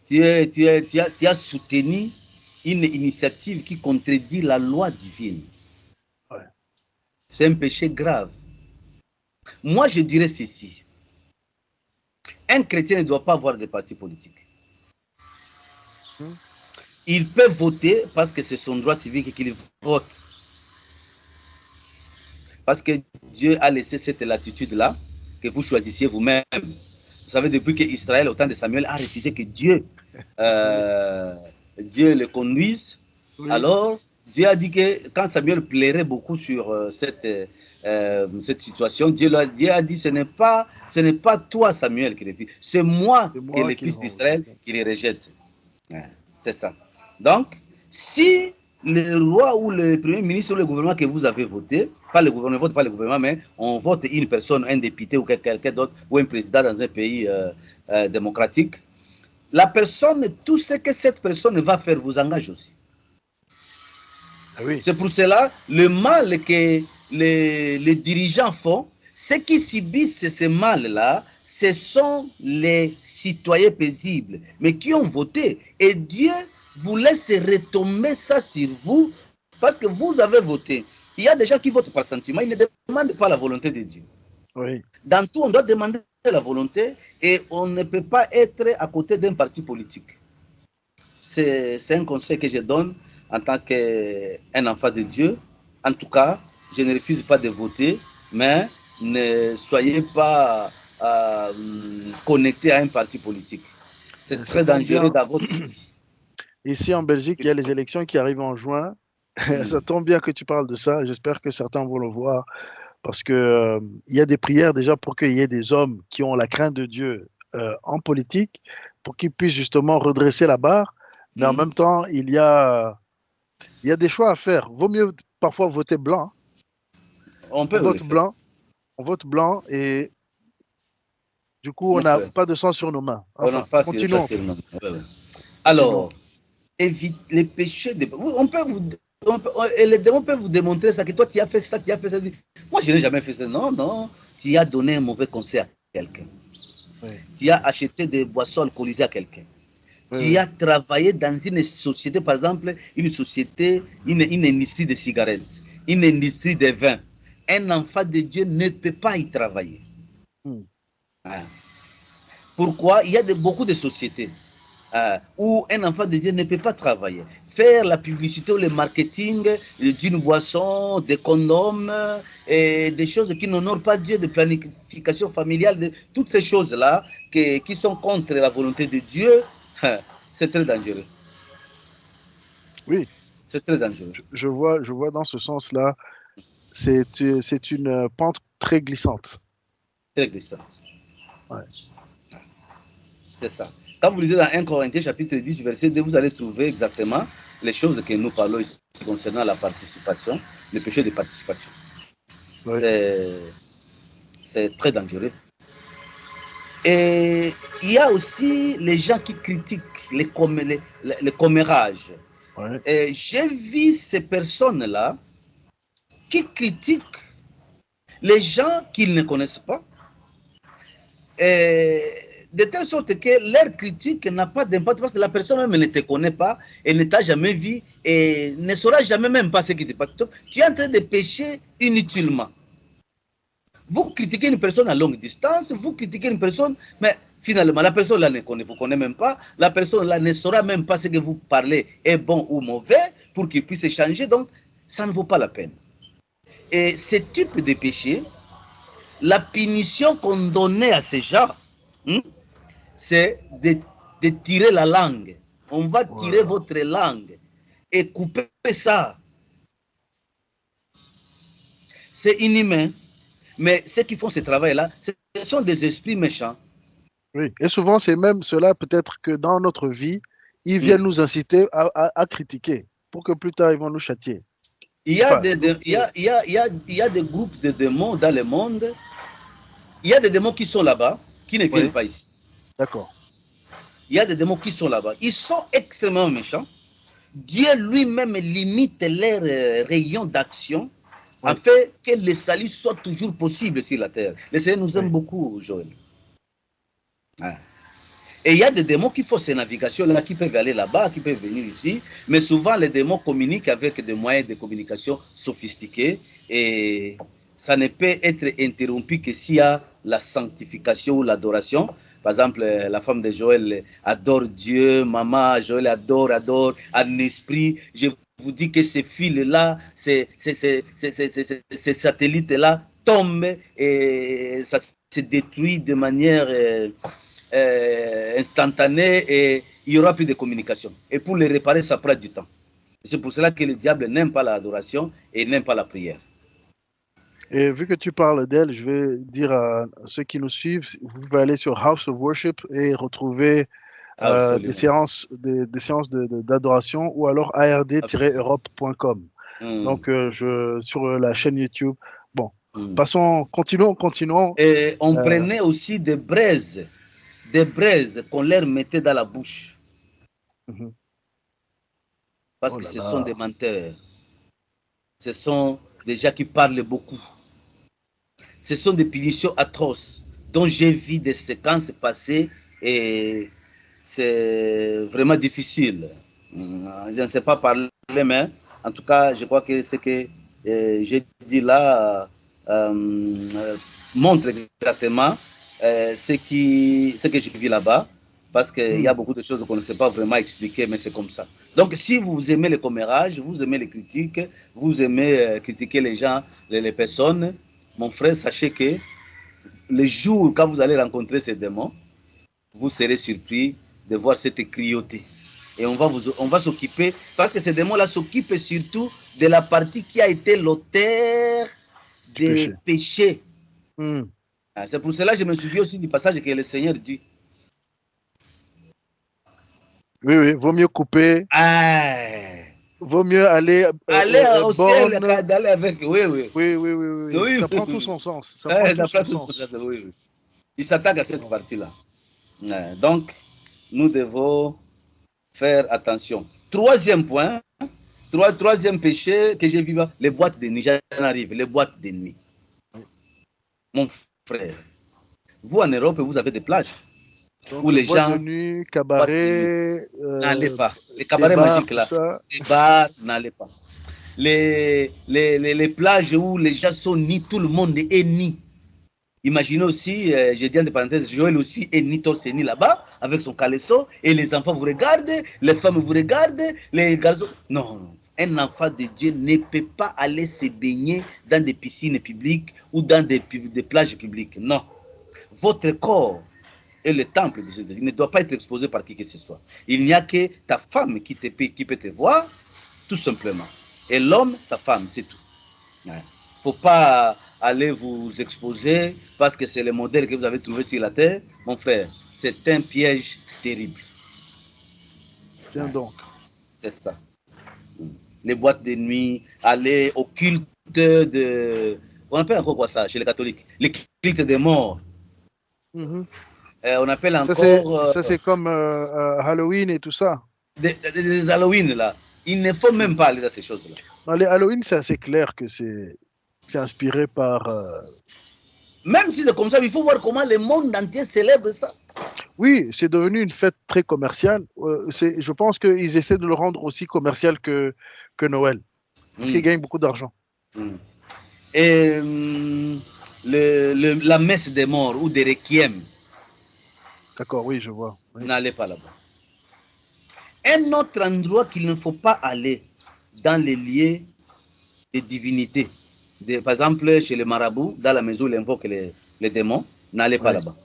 Tu as soutenu une initiative qui contredit la loi divine. Ouais. C'est un péché grave. Moi, je dirais ceci. Un chrétien ne doit pas avoir de parti politique. Il peut voter parce que c'est son droit civique qu'il vote. Parce que Dieu a laissé cette latitude-là, que vous choisissiez vous-même. Vous savez, depuis qu'Israël, au temps de Samuel, a refusé que Dieu le conduise, alors Dieu a dit que quand Samuel plairait beaucoup sur cette situation, Dieu a dit ce n'est pas toi, Samuel, qui refuse, c'est moi qui est le fils d'Israël qui les rejette. C'est ça. Donc, si le roi ou le premier ministre ou le gouvernement que vous avez voté, pas le gouvernement, on ne vote pas le gouvernement, mais on vote une personne, un député ou quelqu'un d'autre, ou un président dans un pays démocratique, la personne, tout ce que cette personne va faire vous engage aussi. Oui. C'est pour cela, le mal que les dirigeants font, ceux qui subissent ce mal-là, ce sont les citoyens paisibles, mais qui ont voté. Et Dieu vous laisse retomber ça sur vous, parce que vous avez voté. Il y a des gens qui votent par sentiment, ils ne demandent pas la volonté de Dieu. Oui. Dans tout, on doit demander la volonté et on ne peut pas être à côté d'un parti politique. C'est un conseil que je donne en tant qu'un enfant de Dieu. En tout cas, je ne refuse pas de voter, mais ne soyez pas connecté à un parti politique. C'est très dangereux dans votre vie. Ici en Belgique, il y a les élections qui arrivent en juin. Ça tombe bien que tu parles de ça. J'espère que certains vont le voir. Parce qu'il y a des prières déjà pour qu'il y ait des hommes qui ont la crainte de Dieu en politique, pour qu'ils puissent justement redresser la barre. Mais en même temps, il y a des choix à faire. Vaut mieux parfois voter blanc. On vote blanc et du coup, on n'a pas de sang sur nos mains. Enfin, continuons. Alors, évite les péchés. On les démons peuvent vous démontrer ça, que toi, tu as fait ça, tu as fait ça. Moi, je n'ai jamais fait ça. Non, non. Tu as donné un mauvais conseil à quelqu'un. Oui. Tu as acheté des boissons alcoolisées à quelqu'un. Oui. Tu as travaillé dans une société, par exemple, une société, une industrie de cigarettes, une industrie de vin. Un enfant de Dieu ne peut pas y travailler. Pourquoi? Il y a beaucoup de sociétés. où un enfant de Dieu ne peut pas travailler. Faire la publicité ou le marketing d'une boisson, des condoms, et des choses qui n'honorent pas Dieu, de planification familiale, de, toutes ces choses-là qui sont contre la volonté de Dieu, c'est très dangereux. Oui. C'est très dangereux. Je vois dans ce sens-là, c'est une pente très glissante. Très glissante. Ouais. C'est ça. Quand vous lisez dans 1 Corinthiens chapitre 10, verset 2, vous allez trouver exactement les choses que nous parlons ici concernant la participation, le péché de participation. Ouais. C'est très dangereux. Et il y a aussi les gens qui critiquent les commérages. Ouais. J'ai vu ces personnes-là qui critiquent les gens qu'ils ne connaissent pas, de telle sorte que leur critique n'a pas d'impact parce que la personne même ne te connaît pas, elle ne t'a jamais vu et ne saura jamais même pas ce qui te passe. Tu es en train de pécher inutilement. Vous critiquez une personne à longue distance, vous critiquez une personne, mais finalement, la personne là ne vous connaît même pas, la personne là ne saura même pas ce que vous parlez est bon ou mauvais pour qu'il puisse échanger, donc ça ne vaut pas la peine. Et ce type de péché, la punition qu'on donnait à ces gens, c'est de tirer la langue. On va tirer votre langue et couper ça. C'est inhumain. Mais ceux qui font ce travail-là, ce sont des esprits méchants. Oui, et souvent, c'est même cela, peut-être que dans notre vie, ils viennent nous inciter à critiquer pour que plus tard, ils vont nous châtier. Il y a des groupes de démons dans le monde. Il y a des démons qui sont là-bas, qui ne viennent pas ici. D'accord. Il y a des démons qui sont là-bas. Ils sont extrêmement méchants. Dieu lui-même limite leurs rayons d'action afin que le salut soit toujours possible sur la terre. Le Seigneur nous aime beaucoup, Joël. Et il y a des démons qui font ces navigations-là, qui peuvent aller là-bas, qui peuvent venir ici, mais souvent les démons communiquent avec des moyens de communication sophistiqués et ça ne peut être interrompu que s'il y a la sanctification ou l'adoration. Par exemple, la femme de Joël adore Dieu, maman Joël adore en esprit. Je vous dis que ces fils-là, ces satellites-là tombent et ça se détruit de manière instantanée et il n'y aura plus de communication. Et pour les réparer, ça prend du temps. C'est pour cela que le diable n'aime pas l'adoration et n'aime pas la prière. Et vu que tu parles d'elle, je vais dire à ceux qui nous suivent, vous pouvez aller sur House of Worship et retrouver des séances d'adoration ou alors ard-europe.com. Donc, sur la chaîne YouTube. Bon, continuons. Et on prenait aussi des braises qu'on leur mettait dans la bouche. Parce que ce sont des menteurs. Ce sont des gens qui parlent beaucoup. Ce sont des punitions atroces dont j'ai vu des séquences passées et c'est vraiment difficile. Je ne sais pas parler, mais en tout cas, je crois que ce que j'ai dit là montre exactement ce que je vis là-bas, parce qu'il y a beaucoup de choses qu'on ne sait pas vraiment expliquer, mais c'est comme ça. Donc, si vous aimez les commérages, vous aimez les critiques, vous aimez critiquer les gens, les personnes, mon frère, sachez que le jour quand vous allez rencontrer ces démons, vous serez surpris de voir cette cruauté. Et on va s'occuper, parce que ces démons-là s'occupent surtout de la partie qui a été l'auteur des péchés. C'est pour cela que je me souviens aussi du passage que le Seigneur dit. Oui, vaut mieux couper. Vaut mieux aller au ciel, d'aller avec. Oui. Ça prend tout son sens. Ça prend tout son sens. Oui. Il s'attaque à cette partie-là. Donc, nous devons faire attention. Troisième point, troisième péché que j'ai vu, les boîtes de nuit. J'en arrive, les boîtes de nuit. Mon frère, vous en Europe, vous avez des plages. Donc, où les gens. De nuit, cabaret. N'allez pas. Les cabarets magiques là. Les bars, n'allez pas. Les plages où les gens sont nus, tout le monde est nu. Imaginez aussi, je dis entre parenthèses, Joël aussi et Nito Seni là-bas, avec son caleçon, et les enfants vous regardent, les femmes vous regardent, les garçons. Non, un enfant de Dieu ne peut pas aller se baigner dans des piscines publiques ou dans des plages publiques. Non. Votre corps est le temple de Dieu. Il ne doit pas être exposé par qui que ce soit. Il n'y a que ta femme qui peut te voir, tout simplement. Et l'homme, sa femme, c'est tout. Il ne faut pas aller vous exposer parce que c'est le modèle que vous avez trouvé sur la terre. Mon frère, c'est un piège terrible. Tiens donc. C'est ça. Les boîtes de nuit, aller au culte de... On appelle encore quoi ça chez les catholiques? Les cultes des morts. On appelle encore... Ça, c'est comme Halloween et tout ça. Des Halloween, là. Il ne faut même pas aller dans ces choses-là. Les Halloween, c'est assez clair que c'est inspiré par... Même si c'est comme ça, il faut voir comment le monde entier célèbre ça. Oui, c'est devenu une fête très commerciale. Je pense qu'ils essaient de le rendre aussi commercial que Noël. Parce qu'ils gagnent beaucoup d'argent. Et la messe des morts ou des requiem. D'accord, oui, je vois. Oui. N'allez pas là-bas. Un autre endroit qu'il ne faut pas aller dans les lieux de divinité. Par exemple, chez les marabouts, dans la maison où ils invoquent les démons, n'allez pas là-bas.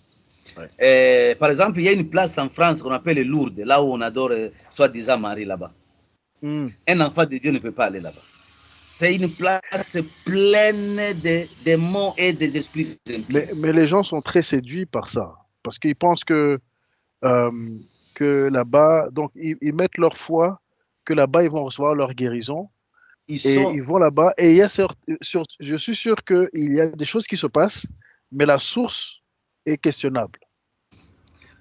Ouais. Par exemple, il y a une place en France qu'on appelle Lourdes, là où on adore soi-disant Marie là-bas. Un enfant de Dieu ne peut pas aller là-bas. C'est une place pleine de démons et des esprits. Mais les gens sont très séduits par ça, parce qu'ils pensent que là-bas, donc ils mettent leur foi, que là-bas ils vont recevoir leur guérison. Ils vont là-bas et il y a je suis sûr qu'il y a des choses qui se passent, mais la source est questionnable.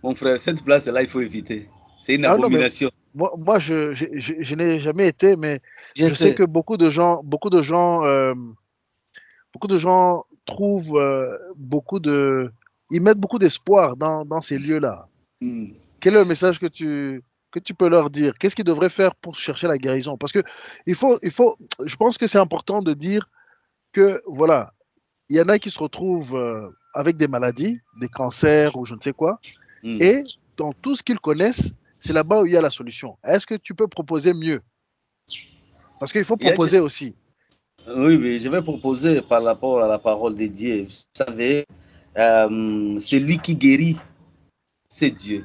Mon frère, cette place-là, il faut éviter. C'est une abomination. Non, moi, je n'ai jamais été, mais je sais que beaucoup de gens trouvent ils mettent beaucoup d'espoir dans ces lieux-là. Quel est le message que tu peux leur dire? Qu'est-ce qu'ils devraient faire pour chercher la guérison? Parce que je pense que c'est important de dire que, voilà, il y en a qui se retrouvent avec des maladies, des cancers ou je ne sais quoi, et dans tout ce qu'ils connaissent, c'est là-bas où il y a la solution. Est-ce que tu peux proposer mieux? Parce qu'il faut proposer aussi. Oui, je vais proposer par rapport à la parole de Dieu. Vous savez, celui qui guérit, c'est Dieu.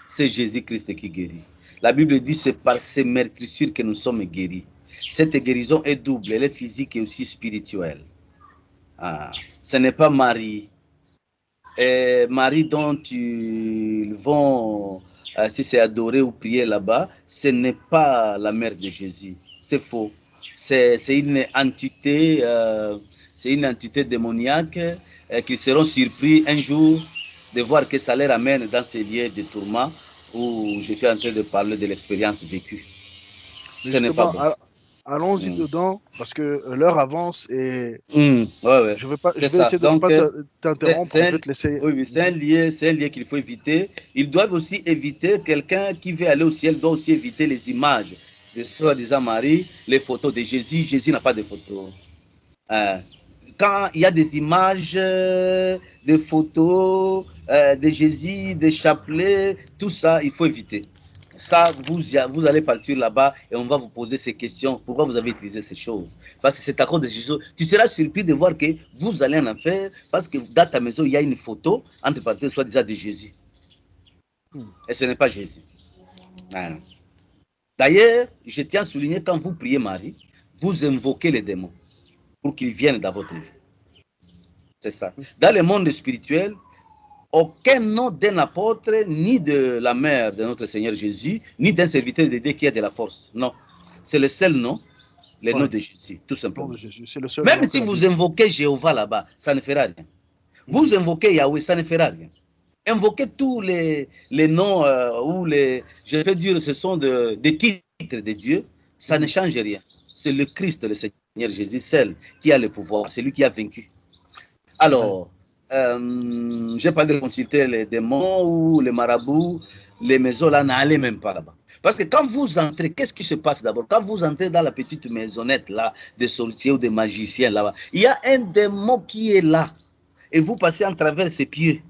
C'est Jésus-Christ qui guérit. La Bible dit c'est par ses meurtrissures que nous sommes guéris. Cette guérison est double, elle est physique et aussi spirituelle. Ce n'est pas Marie. Marie dont ils vont, si c'est adorer ou prier là-bas, ce n'est pas la mère de Jésus. C'est faux. C'est une entité, démoniaque qui seront surpris un jour de voir que ça les ramène dans ces lieux de tourment où je suis en train de parler de l'expérience vécue. Ce n'est pas bon. Allons-y dedans, parce que l'heure avance et ouais. Je vais essayer de ne pas t'interrompre. Oui, c'est un lieu qu'il faut éviter. Ils doivent aussi éviter, quelqu'un qui veut aller au ciel doit aussi éviter les images de soi-disant Marie, les photos de Jésus. Jésus n'a pas de photos. Quand il y a des images, des photos de Jésus, des chapelets, tout ça, il faut éviter. Ça, vous allez partir là-bas et on va vous poser ces questions. Pourquoi vous avez utilisé ces choses? Parce que c'est à cause de Jésus. Tu seras surpris de voir que vous allez en enfer parce que dans ta maison, il y a une photo, entre parenthèses, soi-disant de Jésus. Et ce n'est pas Jésus. D'ailleurs, je tiens à souligner, quand vous priez Marie, vous invoquez les démons pour qu'ils viennent dans votre vie. C'est ça. Dans le monde spirituel, aucun nom d'un apôtre, ni de la mère de notre Seigneur Jésus, ni d'un serviteur de Dieu qui a de la force. Non. C'est le seul nom, le nom de Jésus, tout simplement. Même si vous invoquez Jéhovah là-bas, ça ne fera rien. Vous invoquez Yahweh, ça ne fera rien. Invoquez tous les noms, je peux dire, ce sont des titres de Dieu, ça ne change rien. C'est le Christ, le Seigneur Jésus, seul qui a le pouvoir, c'est lui qui a vaincu. Alors, j'ai pas de consulter les démons ou les marabouts, les maisons là, n'allez même pas là-bas. Parce que quand vous entrez, qu'est-ce qui se passe d'abord? Quand vous entrez dans la petite maisonnette là, des sorciers ou des magiciens là-bas, il y a un démon qui est là. et vous passez à travers ses pieds.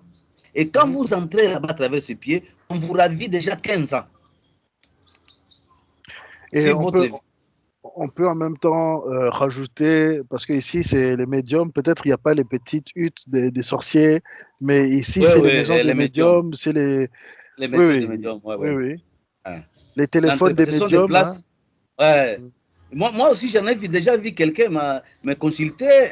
Et quand vous entrez là-bas à travers ses pieds, on vous ravit déjà 15 ans. Et on peut en même temps rajouter, parce que ici c'est les médiums, peut-être il n'y a pas les petites huttes des sorciers, mais ici c'est les maisons des médiums, c'est les maisons des médiums. Oui. Hein. Les téléphones des médiums. Ce sont des places. Hein. Ouais. Moi aussi, j'en ai déjà vu quelqu'un me consulter,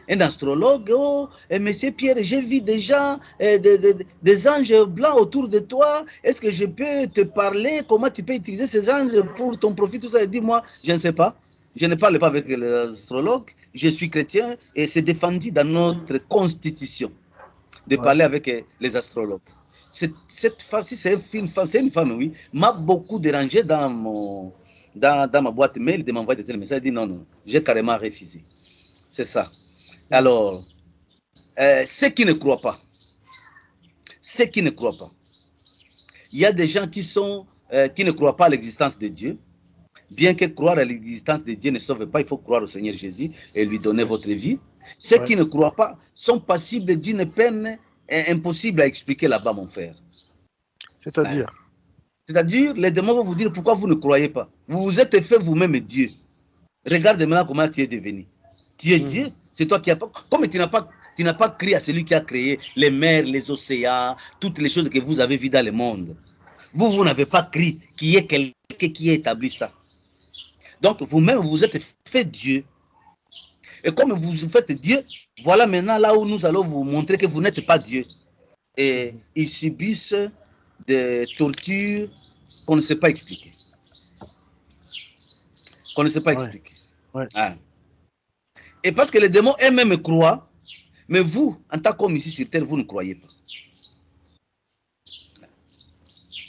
un astrologue. Oh, monsieur Pierre, j'ai vu déjà des anges blancs autour de toi. Est-ce que je peux te parler? Comment tu peux utiliser ces anges pour ton profit? Tout ça. Il dit, moi, je ne sais pas. Je ne parle pas avec les astrologues. Je suis chrétien et c'est défendu dans notre constitution de parler avec les astrologues. Cette fois-ci, c'est une femme, oui, m'a beaucoup dérangé dans ma boîte mail de m'envoyer des messages. Elle dit non, j'ai carrément refusé. C'est ça. Alors, ceux qui ne croient pas, il y a des gens qui ne croient pas à l'existence de Dieu. Bien que croire à l'existence de Dieu ne sauve pas, il faut croire au Seigneur Jésus et lui donner votre vie. Ceux qui ne croient pas sont passibles d'une peine impossible à expliquer là-bas, mon frère. C'est-à-dire C'est-à-dire, les démons vont vous dire pourquoi vous ne croyez pas. Vous vous êtes fait vous-même Dieu. Regarde maintenant comment tu es devenu. Tu es Dieu. C'est toi qui as... Comme tu n'as pas crié à celui qui a créé les mers, les océans, toutes les choses que vous avez vues dans le monde. Vous n'avez pas crié qu'il y ait quelqu'un qui a établi ça. Donc, vous-même, vous êtes fait Dieu. Et comme vous faites Dieu, voilà maintenant là où nous allons vous montrer que vous n'êtes pas Dieu. Et ils subissent des tortures qu'on ne sait pas expliquer. Et parce que les démons eux-mêmes croient, mais vous, en tant qu'homme ici sur terre, vous ne croyez pas.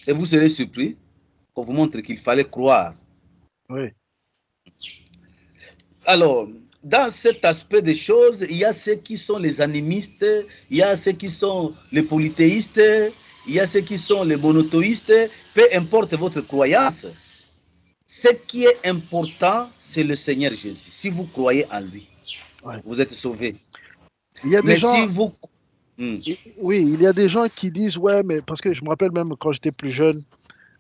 Et vous serez surpris qu'on vous montre qu'il fallait croire. Oui. Alors, dans cet aspect des choses, il y a ceux qui sont les animistes, il y a ceux qui sont les polythéistes, il y a ceux qui sont les monothéistes. Peu importe votre croyance, ce qui est important, c'est le Seigneur Jésus. Si vous croyez en lui, vous êtes sauvés. Il y a des gens... Si vous... Oui, il y a des gens qui disent, ouais, mais parce que je me rappelle même quand j'étais plus jeune,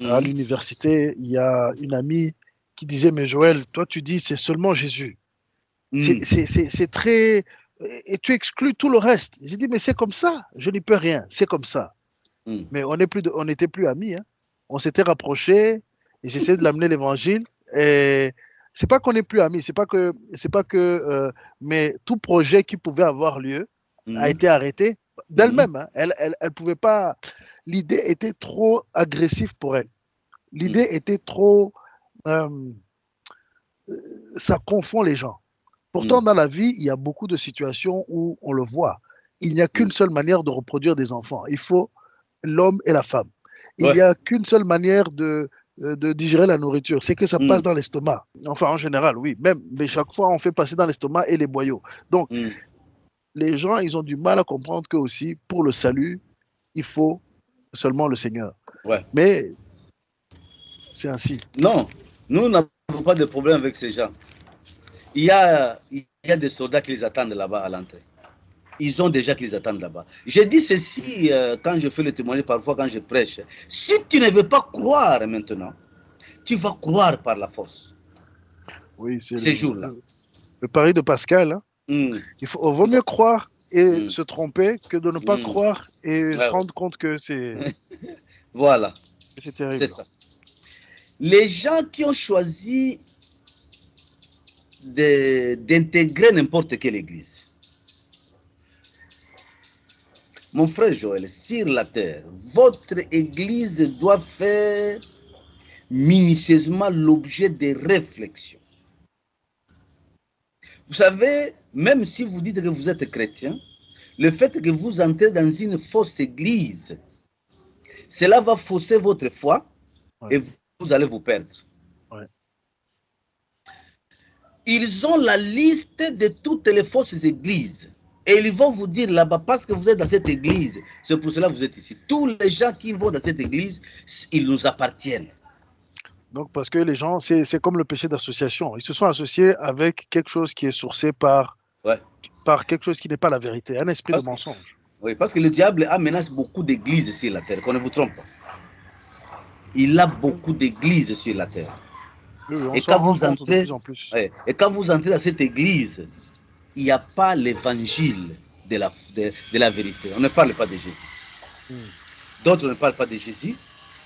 à l'université, il y a une amie qui disait, mais Joël, toi tu dis, c'est seulement Jésus. C'est très... Et tu exclus tout le reste. J'ai dit, mais c'est comme ça, je n'y peux rien, c'est comme ça. Mais on n'était plus amis, hein. On s'était rapprochés, et j'essayais de l'amener l'évangile, et c'est pas qu'on n'est plus amis, mais tout projet qui pouvait avoir lieu a été arrêté d'elle-même, hein. Elle pouvait pas, l'idée était trop agressive pour elle. L'idée était trop... ça confond les gens. Pourtant, dans la vie, il y a beaucoup de situations où on le voit. Il n'y a qu'une seule manière de reproduire des enfants. Il faut l'homme et la femme. Il n'y a qu'une seule manière de digérer la nourriture, c'est que ça passe dans l'estomac. Enfin, en général, oui. Mais chaque fois, on fait passer dans l'estomac et les boyaux. Donc, les gens, ils ont du mal à comprendre que aussi, pour le salut, il faut seulement le Seigneur. Mais c'est ainsi. Non, nous n'avons pas de problème avec ces gens. Il y a des soldats qui les attendent là-bas à l'entrée. Ils ont déjà qui les attendent là-bas. Je dis ceci quand je fais le témoignage, parfois quand je prêche. Si tu ne veux pas croire maintenant, tu vas croire par la force. Oui, c'est ces jours-là. Le pari de Pascal. Hein. Il vaut mieux croire et se tromper que de ne pas croire et se rendre compte que c'est... Voilà. C'est terrible. C'est ça. Les gens qui ont choisi d'intégrer n'importe quelle église. Mon frère Joël, sur la terre, votre église doit faire minutieusement l'objet de réflexions. Vous savez, même si vous dites que vous êtes chrétien, le fait que vous entrez dans une fausse église, cela va fausser votre foi et vous allez vous perdre. Ils ont la liste de toutes les fausses églises. Et ils vont vous dire là-bas, parce que vous êtes dans cette église, c'est pour cela que vous êtes ici. Tous les gens qui vont dans cette église, ils nous appartiennent. Donc, parce que les gens, c'est comme le péché d'association. Ils se sont associés avec quelque chose qui est sourcé par par quelque chose qui n'est pas la vérité, un esprit de mensonge. Oui, parce que le diable menace beaucoup d'églises sur la terre, qu'on ne vous trompe pas. Il a beaucoup d'églises sur la terre. Oui, on s'en rend compte de plus en plus. Et quand vous entrez dans cette église, il n'y a pas l'évangile de la vérité. On ne parle pas de Jésus. D'autres ne parlent pas de Jésus.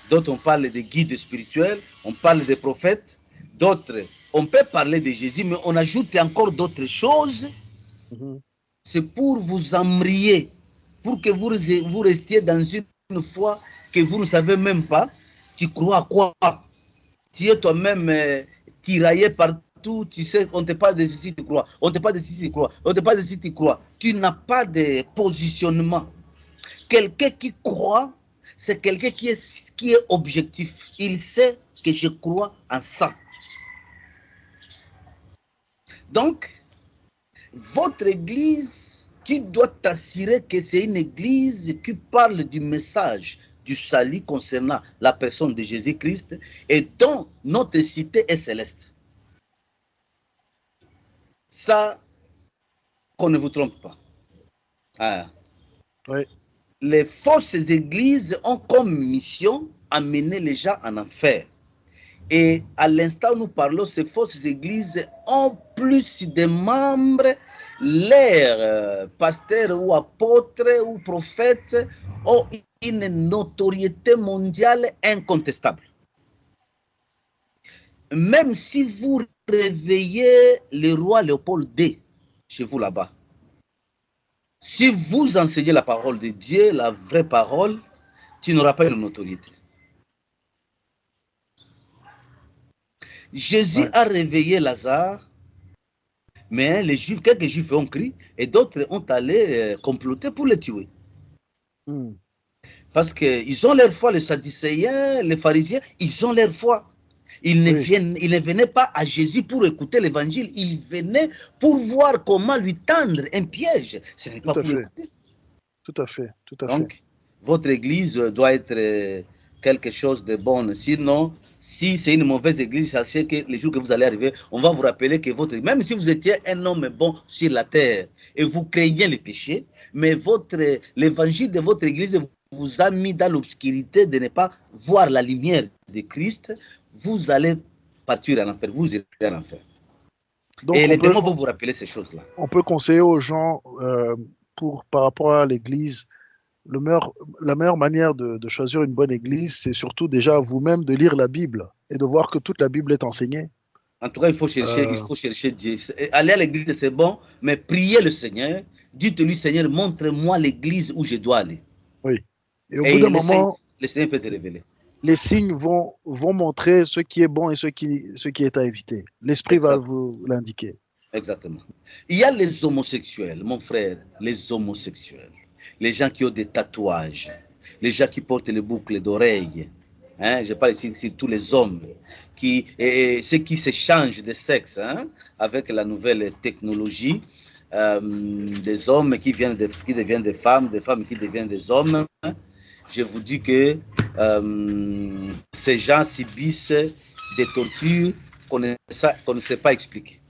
D'autres, on parle des guides spirituels. On parle des prophètes. D'autres, on peut parler de Jésus, mais on ajoute encore d'autres choses. C'est pour vous embrayer, pour que vous restiez dans une foi que vous ne savez même pas. Tu crois à quoi? Tu es toi-même tiraillé partout. Tu sais, on ne te parle de ceci, tu crois. On ne te parle de ceci, tu crois. On ne te parle de ceci, tu crois. Tu n'as pas de positionnement. Quelqu'un qui croit, c'est quelqu'un qui est objectif. Il sait que je crois en ça. Donc, votre église, tu dois t'assurer que c'est une église qui parle du message du salut concernant la personne de Jésus-Christ et dont notre cité est céleste. Ça, qu'on ne vous trompe pas. Ah. Oui. Les fausses églises ont comme mission amener les gens en enfer. Et à l'instant où nous parlons, ces fausses églises ont plus de membres. Leurs pasteurs ou apôtres ou prophètes ont une notoriété mondiale incontestable. Même si vous réveillez le roi Léopold II chez vous là-bas, si vous enseignez la parole de Dieu, la vraie parole, tu n'auras pas une notoriété. Jésus a réveillé Lazare, mais les Juifs, quelques Juifs ont crié et d'autres ont allé comploter pour le tuer. Parce qu'ils ont leur foi, les Sadducéens, les pharisiens, ils ont leur foi. Ils ne venaient pas à Jésus pour écouter l'évangile, ils venaient pour voir comment lui tendre un piège. Ce n'est pas pour écouter. Tout à fait, tout à fait. Donc, votre église doit être quelque chose de bon. Sinon, si c'est une mauvaise église, sachez que les jours que vous allez arriver, on va vous rappeler que votre, même si vous étiez un homme bon sur la terre et vous craignez les péchés, mais l'évangile de votre église vous a mis dans l'obscurité de ne pas voir la lumière de Christ, vous allez partir en enfer, vous irez en enfer. Donc, et les démons vont vous rappeler ces choses-là. On peut conseiller aux gens, par rapport à l'église, la meilleure manière de choisir une bonne église, c'est surtout déjà vous-même de lire la Bible et de voir que toute la Bible est enseignée. En tout cas, il faut chercher Dieu. Aller à l'église, c'est bon, mais priez le Seigneur. Dites-lui, Seigneur, montre-moi l'église où je dois aller. Oui. Et au bout d'un moment, le Seigneur peut te révéler. Les signes vont montrer ce qui est bon et ce qui est à éviter. L'esprit va vous l'indiquer. Exactement. Il y a les homosexuels, mon frère, les homosexuels. Les gens qui ont des tatouages, les gens qui portent les boucles d'oreilles. Hein, je parle ici surtout les hommes, ceux qui s'échangent de sexe avec la nouvelle technologie, des hommes qui deviennent des femmes qui deviennent des hommes. Je vous dis que ces gens subissent des tortures qu'on ne sait pas expliquer.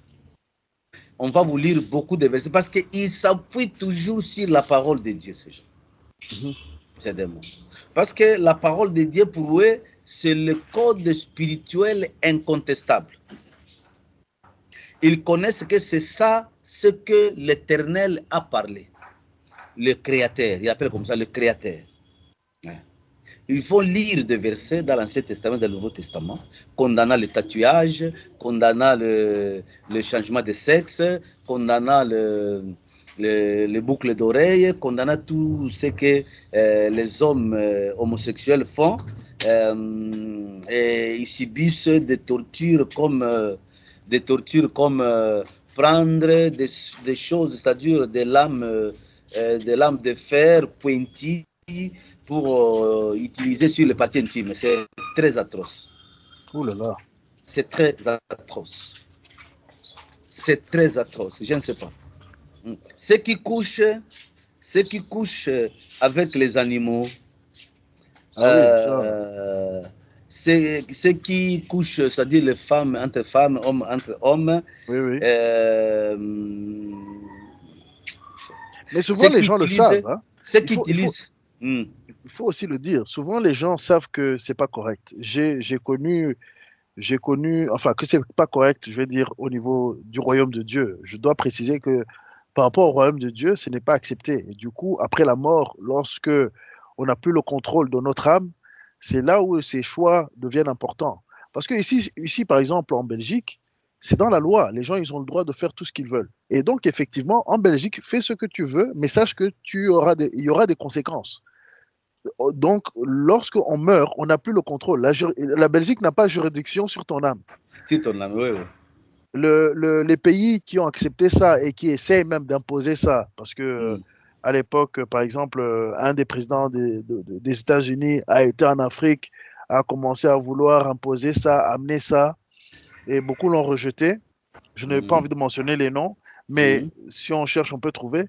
On va vous lire beaucoup de versets parce qu'ils s'appuient toujours sur la parole de Dieu, ces gens. C'est des mots. Parce que la parole de Dieu, pour eux, c'est le code spirituel incontestable. Ils connaissent que c'est ça ce que l'Éternel a parlé. Le Créateur, il appelle comme ça le Créateur. Il faut lire des versets dans l'Ancien Testament et dans le Nouveau Testament, condamnant le tatouage, condamnant le changement de sexe, condamnant les boucles d'oreilles, condamnant tout ce que les hommes homosexuels font. Et ils subissent des tortures comme prendre des choses, c'est-à-dire des lames de fer pointues pour utiliser sur les parties intimes. C'est très atroce. Oh là là. C'est très atroce. C'est très atroce. Je ne sais pas. Ceux qui couchent avec les animaux, ceux qui couchent, c'est-à-dire les femmes, entre hommes, oui. Mais souvent, les gens le savent. Hein. Ceux qui utilisent. Il faut aussi le dire. Souvent, les gens savent que c'est pas correct. J'ai connu, enfin, que c'est pas correct, je vais dire, au niveau du royaume de Dieu. Je dois préciser que par rapport au royaume de Dieu, ce n'est pas accepté. Et du coup, après la mort, lorsque on n'a plus le contrôle de notre âme, c'est là où ces choix deviennent importants. Parce que ici, par exemple, en Belgique, c'est dans la loi. Les gens, ils ont le droit de faire tout ce qu'ils veulent. Et donc, effectivement, en Belgique, fais ce que tu veux, mais sache que il y aura des conséquences. Donc, lorsqu'on meurt, on n'a plus le contrôle. La Belgique n'a pas juridiction sur ton âme. Sur ton âme, oui. Les pays qui ont accepté ça et qui essayent même d'imposer ça, parce que à l'époque, par exemple, un des présidents des États-Unis a été en Afrique, a commencé à vouloir imposer ça, amener ça, et beaucoup l'ont rejeté. Je n'ai pas envie de mentionner les noms, mais si on cherche, on peut trouver.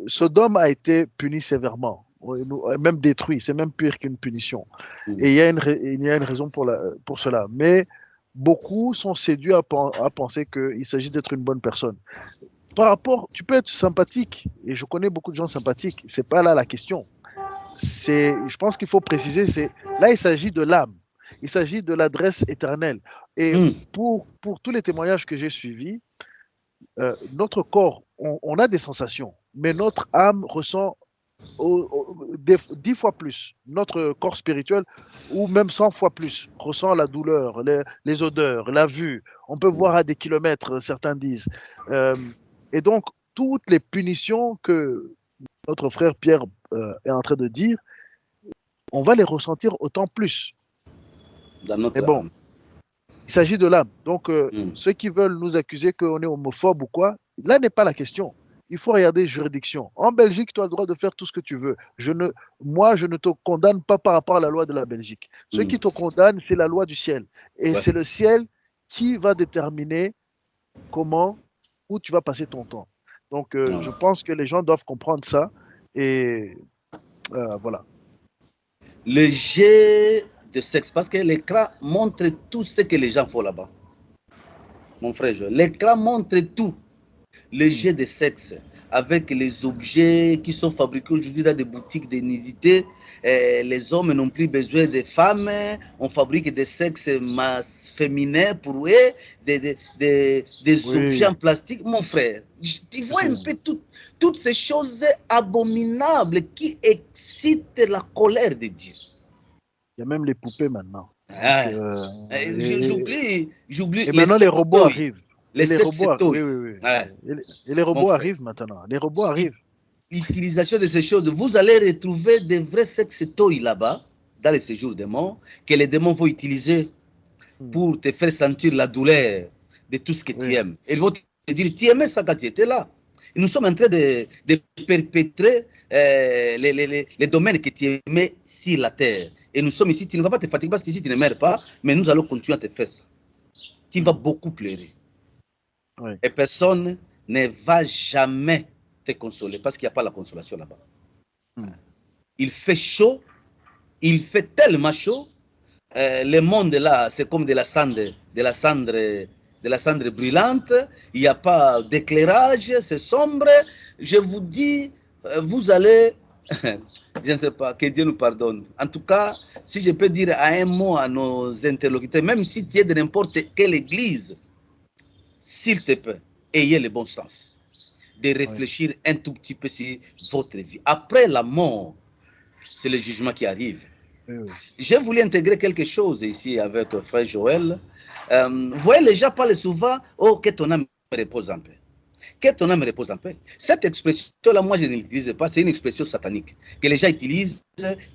Sodome a été puni sévèrement, même détruit. C'est même pire qu'une punition. Et il y a une raison pour cela. Mais beaucoup sont séduits à penser qu'il s'agit d'être une bonne personne. Par rapport, tu peux être sympathique, et je connais beaucoup de gens sympathiques. C'est pas là la question. Je pense qu'il faut préciser, là il s'agit de l'âme. Il s'agit de l'adresse éternelle. Et pour tous les témoignages que j'ai suivis, notre corps, on a des sensations, mais notre âme ressent 10 fois plus. Notre corps spirituel, ou même 100 fois plus, ressent la douleur, les odeurs, la vue. On peut voir à des kilomètres, certains disent. Et donc, toutes les punitions que notre frère Pierre est en train de dire, on va les ressentir autant plus. Mais bon, il s'agit de l'âme. Donc, ceux qui veulent nous accuser qu'on est homophobe ou quoi, là n'est pas la question. Il faut regarder juridiction. En Belgique, tu as le droit de faire tout ce que tu veux. Moi, je ne te condamne pas par rapport à la loi de la Belgique. Ce qui te condamne, c'est la loi du ciel. Et c'est le ciel qui va déterminer où tu vas passer ton temps. Donc, je pense que les gens doivent comprendre ça. Et voilà. Le jet de sexe, parce que l'écran montre tout ce que les gens font là-bas. Mon frère, l'écran montre tout. Le jet de sexe, avec les objets qui sont fabriqués aujourd'hui dans des boutiques de nudité, les hommes n'ont plus besoin de femmes, on fabrique des sexes féminins pour eux, des objets en plastique. Mon frère, tu vois un peu toutes ces choses abominables qui excitent la colère de Dieu. Il y a même les poupées maintenant. J'oublie. Et maintenant, les robots arrivent. Les robots, oui. Et les robots arrivent maintenant. Les robots arrivent. L'utilisation de ces choses, vous allez retrouver des vrais sex toys là-bas, dans les séjours démons, que les démons vont utiliser pour te faire sentir la douleur de tout ce que tu aimes. Ils vont te dire, tu aimais ça quand tu étais là. Et nous sommes en train de perpétrer les domaines que tu aimais sur la terre. Et nous sommes ici, tu ne vas pas te fatiguer parce qu'ici tu ne meurs pas, mais nous allons continuer à te faire ça. Tu vas beaucoup pleurer. Et personne ne va jamais te consoler parce qu'il n'y a pas la consolation là-bas. Il fait chaud, il fait tellement chaud. Le monde là, c'est comme de la cendre brûlante. Il n'y a pas d'éclairage, c'est sombre. Je vous dis, vous allez, je ne sais pas, que Dieu nous pardonne. En tout cas, si je peux dire un mot à nos interlocuteurs, même si tu es de n'importe quelle église, s'il te plaît, ayez le bon sens de réfléchir un tout petit peu sur votre vie. Après la mort, c'est le jugement qui arrive. J'ai voulu intégrer quelque chose ici avec frère Joël. Vous voyez, les gens parlent souvent, oh, que ton âme repose en paix. Que ton âme repose en paix. Cette expression-là, moi, je ne l'utilise pas. C'est une expression satanique que les gens utilisent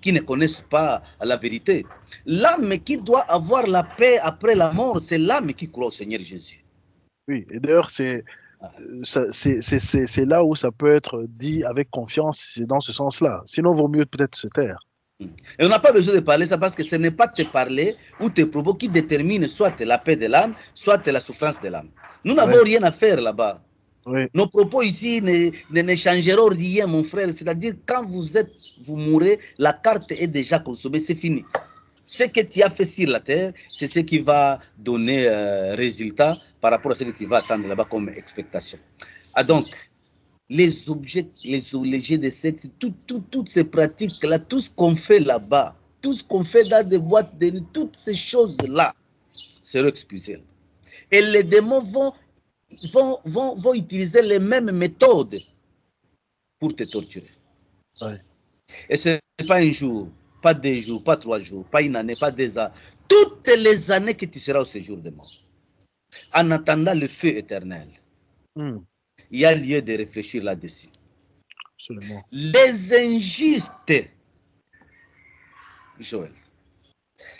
qui ne connaissent pas la vérité. L'âme qui doit avoir la paix après la mort, c'est l'âme qui croit au Seigneur Jésus. Oui, et d'ailleurs, c'est là où ça peut être dit avec confiance, c'est dans ce sens-là. Sinon, il vaut mieux peut-être se taire. Et on n'a pas besoin de parler ça parce que ce n'est pas te parler ou tes propos qui déterminent soit la paix de l'âme, soit la souffrance de l'âme. Nous n'avons rien à faire là-bas. Nos propos ici ne changeront rien, mon frère. C'est-à-dire, quand vous mourrez, la carte est déjà consommée, c'est fini. Ce que tu as fait sur la terre, c'est ce qui va donner résultat par rapport à ce que tu vas attendre là-bas comme expectation. Ah donc, les objets, les jeux de sexe, toutes ces pratiques-là, tout ce qu'on fait là-bas, tout ce qu'on fait dans des boîtes de nuit, toutes ces choses-là seront expulsées. Et les démons vont utiliser les mêmes méthodes pour te torturer. Ouais. Et ce n'est pas un jour, pas 2 jours, pas 3 jours, pas une année, pas 2 ans. Toutes les années que tu seras au séjour de mort. En attendant le feu éternel. Il y a lieu de réfléchir là-dessus. Absolument. Les injustes, Joël.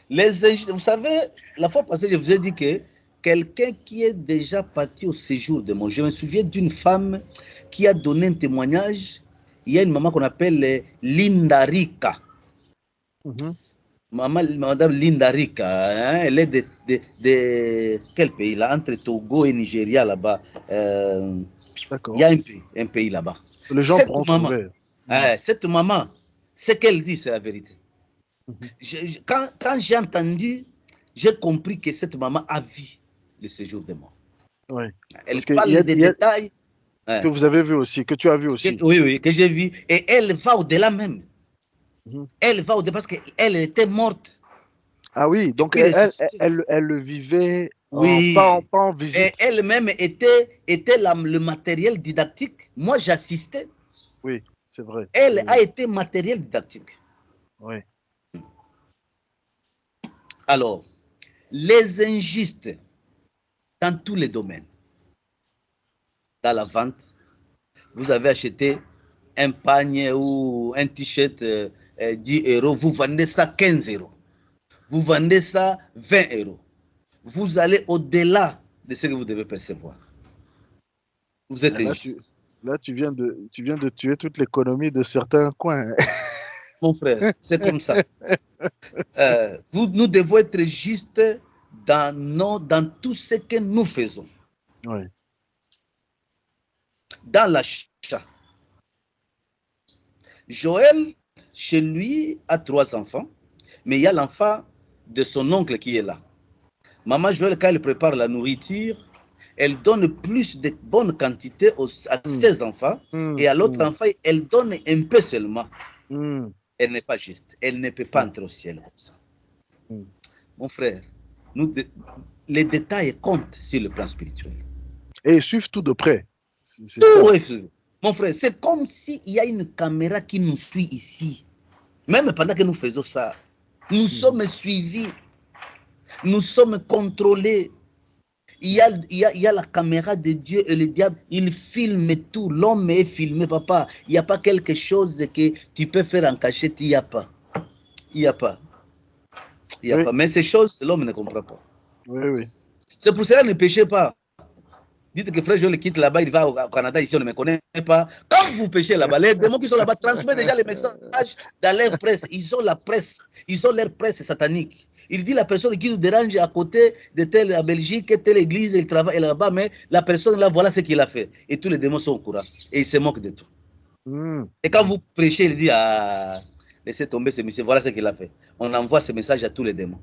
Les injustes, vous savez, la fois passée, je vous ai dit que quelqu'un qui est déjà parti au séjour de mort, je me souviens d'une femme qui a donné un témoignage. Il y a une maman qu'on appelle Linda Rica. Madame Linda Rica, hein, elle est de quel pays là? Entre Togo et Nigeria là-bas. Il y a un pays là-bas. Les gens pourront trouver. Cette maman, ce qu'elle dit, c'est la vérité. Quand j'ai entendu, j'ai compris que cette maman a vu le séjour des morts. Oui. Elle parle des détails. Que vous avez vu aussi, que tu as vu aussi. Oui, que j'ai vu. Et elle va au-delà même. Elle va au-delà parce qu'elle était morte. Ah oui, donc elle le vivait pas en visite. Et elle-même était le matériel didactique. Moi, j'assistais. Oui, c'est vrai. Elle a été matériel didactique. Oui. Alors, les injustes dans tous les domaines. Dans la vente, vous avez acheté un panier ou un t-shirt 10 €, vous vendez ça 15 €. Vous vendez ça 20 €. Vous allez au-delà de ce que vous devez percevoir. Vous êtes injuste. Là, tu viens de tuer toute l'économie de certains coins. Mon frère, c'est comme ça. Nous devons être justes dans tout ce que nous faisons. Oui. Dans l'achat. Joël, chez lui, a 3 enfants, mais il y a l'enfant de son oncle qui est là. Maman Joël, quand elle prépare la nourriture, elle donne plus de bonne quantité à ses enfants, et à l'autre enfant, elle donne un peu seulement. Elle n'est pas juste. Elle ne peut pas entrer au ciel comme ça. Mon frère, les détails comptent sur le plan spirituel. Et ils suivent tout de près. Mon frère, c'est comme s'il y a une caméra qui nous suit ici. Même pendant que nous faisons ça, nous sommes suivis. Nous sommes contrôlés. Il y a la caméra de Dieu et le diable, il filme tout. L'homme est filmé, papa. Il n'y a pas quelque chose que tu peux faire en cachette. Il n'y a pas. Il n'y a pas. Il n'y a pas. Mais ces choses, l'homme ne comprend pas. Oui. C'est pour cela, ne péchez pas. Dites que frère Joël quitte là-bas, il va au Canada, ici on ne me connaît pas. Quand vous péchez là-bas, les démons qui sont là-bas transmettent déjà les messages dans leur presse. Ils ont la presse, ils ont leur presse satanique. Il dit la personne qui nous dérange à côté de telle la Belgique, telle église, il travaille là-bas, mais la personne là, voilà ce qu'il a fait. Et tous les démons sont au courant. Et ils se moquent de tout. Et quand vous prêchez, il dit, laissez tomber ce monsieur, voilà ce qu'il a fait. On envoie ce message à tous les démons.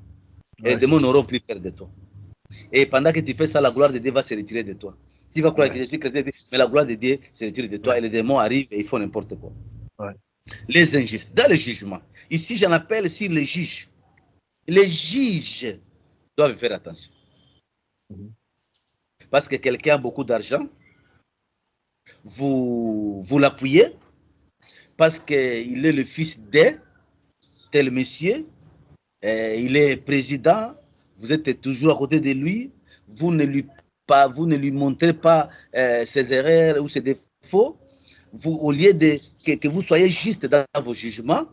Et les démons n'auront plus peur de toi. Et pendant que tu fais ça, la gloire de Dieu va se retirer de toi. Tu vas croire que je suis chrétien, mais la gloire de Dieu se retire de toi et les démons arrivent et ils font n'importe quoi. Les injustes, dans le jugement. Ici, j'en appelle sur les juges. Les juges doivent faire attention. Parce que quelqu'un a beaucoup d'argent, vous l'appuyez, parce qu'il est le fils de tel monsieur, il est président, vous êtes toujours à côté de lui, vous ne lui montrez pas ses erreurs ou ses défauts, au lieu que vous soyez juste dans vos jugements,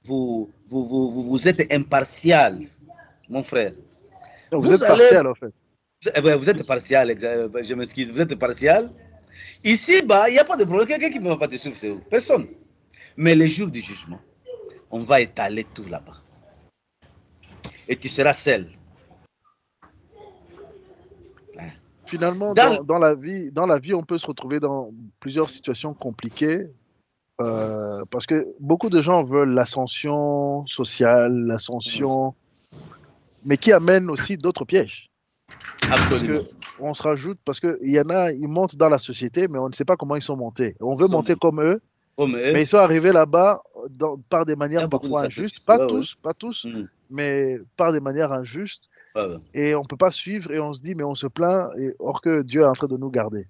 vous êtes impartial, mon frère. Donc vous êtes partial, en fait. Vous êtes partial, je m'excuse, vous êtes partial. Ici, il n'y a pas de problème, quelqu'un qui ne va pas te suivre, c'est personne. Mais le jour du jugement, on va étaler tout là-bas. Et tu seras seul. Finalement, dans la vie, on peut se retrouver dans plusieurs situations compliquées. Parce que beaucoup de gens veulent l'ascension sociale, l'ascension, mais qui amène aussi d'autres pièges. Absolument. On se rajoute, parce qu'il y en a, ils montent dans la société, mais on ne sait pas comment ils sont montés. On veut monter comme eux, mais ils sont arrivés là-bas par des manières parfois injustes. Pas tous, mais par des manières injustes. Et on ne peut pas suivre et on se dit, mais on se plaint, or que Dieu est en train de nous garder.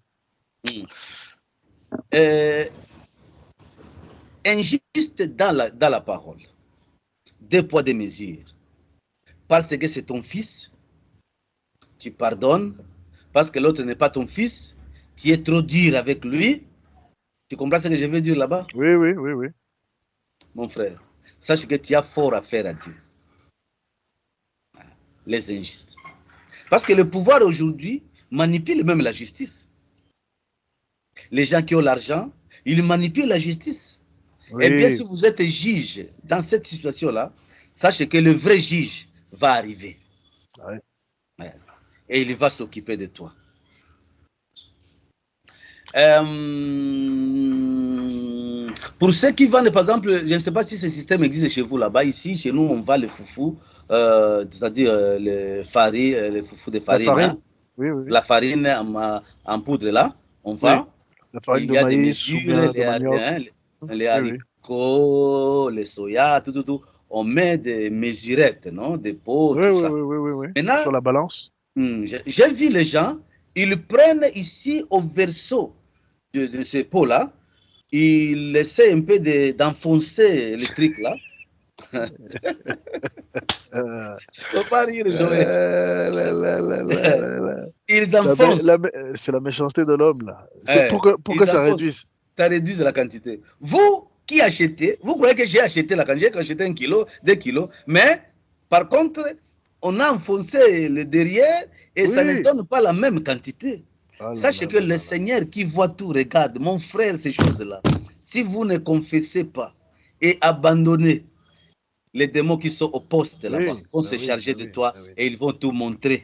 Injuste dans la parole. 2 poids, 2 mesures. Parce que c'est ton fils, tu pardonnes. Parce que l'autre n'est pas ton fils, tu es trop dur avec lui. Tu comprends ce que je veux dire là-bas? Oui. Mon frère, sache que tu as fort à faire à Dieu. Les injustes. Parce que le pouvoir aujourd'hui manipule même la justice. Les gens qui ont l'argent, ils manipulent la justice. Oui. Eh bien, si vous êtes juge dans cette situation-là, sachez que le vrai juge va arriver. Ouais. Ouais. Et il va s'occuper de toi. Pour ceux qui vendent, par exemple, je ne sais pas si ce système existe chez vous là-bas. Ici, chez nous, on vend les foufous, c'est-à-dire les farines, les foufous de farine. La farine, hein. oui. La farine en poudre là, on vend. Oui. La farine il de y a maïs, des mesures, les haricots, les soya, tout. On met des mesurettes, non? Des pots, tout ça. Oui. Maintenant, sur la balance. J'ai vu les gens, ils prennent ici au verso de ces pots-là, ils essaient un peu d'enfoncer le truc là. Il ne faut pas rire, Joël. Ils enfoncent. C'est la méchanceté de l'homme, là. C'est pour que ça réduise. Ça réduise la quantité. Vous qui achetez, vous croyez que j'ai acheté la quantité, j'ai acheté 1 kilo, 2 kilos, mais par contre, on a enfoncé le derrière et ça ne donne pas la même quantité. Sachez que le Seigneur qui voit tout regarde, mon frère, ces choses-là. Si vous ne confessez pas et abandonnez, les démons qui sont au poste là-bas vont se charger de toi et ils vont tout montrer.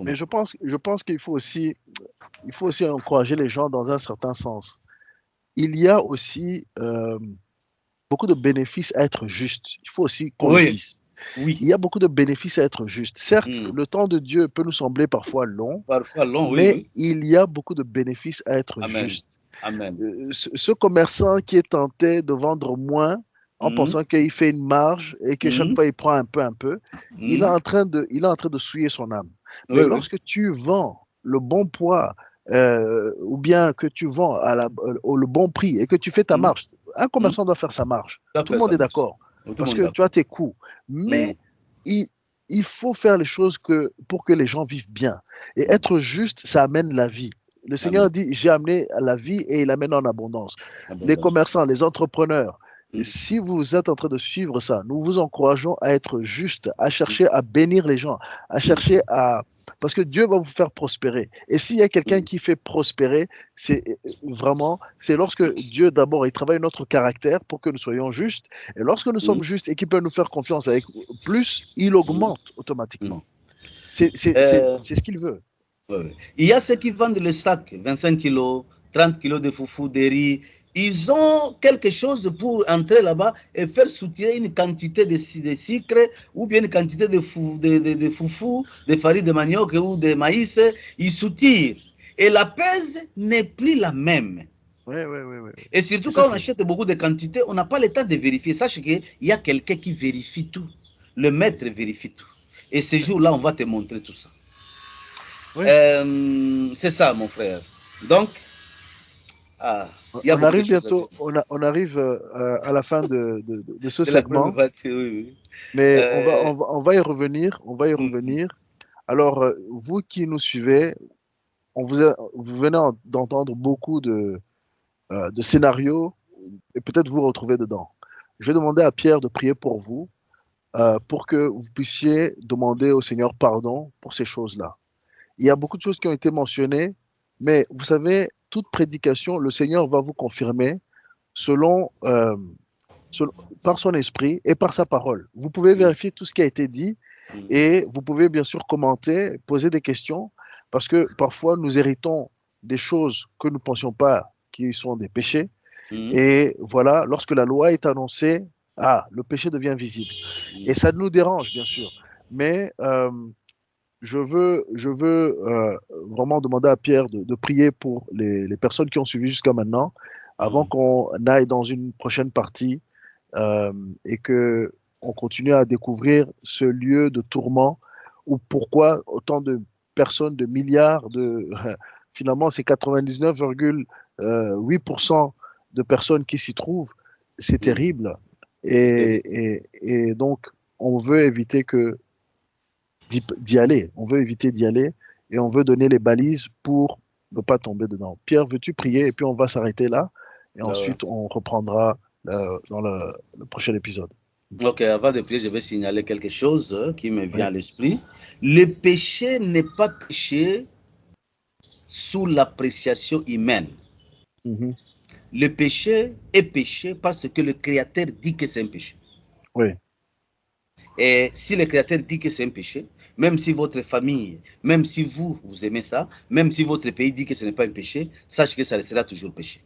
Mais je pense qu'il faut aussi encourager les gens dans un certain sens. Il y a aussi beaucoup de bénéfices à être juste. Il faut aussi qu'on le dise. Oui. Il y a beaucoup de bénéfices à être juste. Certes, le temps de Dieu peut nous sembler parfois long, mais il y a beaucoup de bénéfices à être juste. Amen. Ce commerçant qui est tenté de vendre moins en pensant qu'il fait une marge et que chaque fois il prend un peu, il est en train de souiller son âme. Mais lorsque tu vends le bon poids ou bien que tu vends le bon prix et que tu fais ta marge, un commerçant doit faire sa marge. Tout le monde est d'accord. Parce que tu as tes coûts. Mais il faut faire les choses pour que les gens vivent bien. Et être juste, ça amène la vie. Le Seigneur dit, j'ai amené la vie et il amène en abondance. Les commerçants, les entrepreneurs, si vous êtes en train de suivre ça, nous vous encourageons à être juste, à chercher à bénir les gens, à chercher à... Parce que Dieu va vous faire prospérer. Et s'il y a quelqu'un qui fait prospérer, c'est lorsque Dieu, d'abord, il travaille notre caractère pour que nous soyons justes. Et lorsque nous sommes justes et qu'il peut nous faire confiance avec plus, il augmente automatiquement. C'est ce qu'il veut. Il y a ceux qui vendent le sac, 25 kilos, 30 kilos de foufou, de riz. Ils ont quelque chose pour entrer là-bas et faire soutirer une quantité de sucre ou bien une quantité de foufou, de farine de manioc ou de maïs. Ils soutirent. Et la pèse n'est plus la même. Oui. Et surtout quand on achète beaucoup de quantités, on n'a pas le temps de vérifier. Sache qu'il y a quelqu'un qui vérifie tout. Le maître vérifie tout. Et ce jour-là, on va te montrer tout ça. C'est ça, mon frère. Donc, on arrive bientôt, on arrive à la fin de ce segment. Mais on va y revenir. Alors, vous qui nous suivez, vous venez d'entendre beaucoup de scénarios et peut-être vous retrouvez dedans. Je vais demander à Pierre de prier pour vous, pour que vous puissiez demander au Seigneur pardon pour ces choses-là. Il y a beaucoup de choses qui ont été mentionnées, mais vous savez, toute prédication, le Seigneur va vous confirmer par son esprit et par sa parole. Vous pouvez vérifier tout ce qui a été dit et vous pouvez bien sûr commenter, poser des questions, parce que parfois nous héritons des choses que nous ne pensions pas qui sont des péchés. Et voilà, lorsque la loi est annoncée, le péché devient visible. Et ça nous dérange, bien sûr. Mais vraiment demander à Pierre de prier pour les personnes qui ont suivi jusqu'à maintenant, avant qu'on aille dans une prochaine partie et que on continue à découvrir ce lieu de tourment ou pourquoi autant de personnes, de milliards finalement c'est 99,8% de personnes qui s'y trouvent. C'est terrible. Et donc, on veut éviter d'y aller. On veut éviter d'y aller et on veut donner les balises pour ne pas tomber dedans. Pierre, veux-tu prier? Et puis on va s'arrêter là. Et ensuite, on reprendra dans le prochain épisode. Ok, avant de prier, je vais signaler quelque chose qui me vient à l'esprit. Le péché n'est pas péché sous l'appréciation humaine. Le péché est péché parce que le Créateur dit que c'est un péché. Oui. Et si le Créateur dit que c'est un péché, même si votre famille, même si vous aimez ça, même si votre pays dit que ce n'est pas un péché, sache que ça restera toujours péché.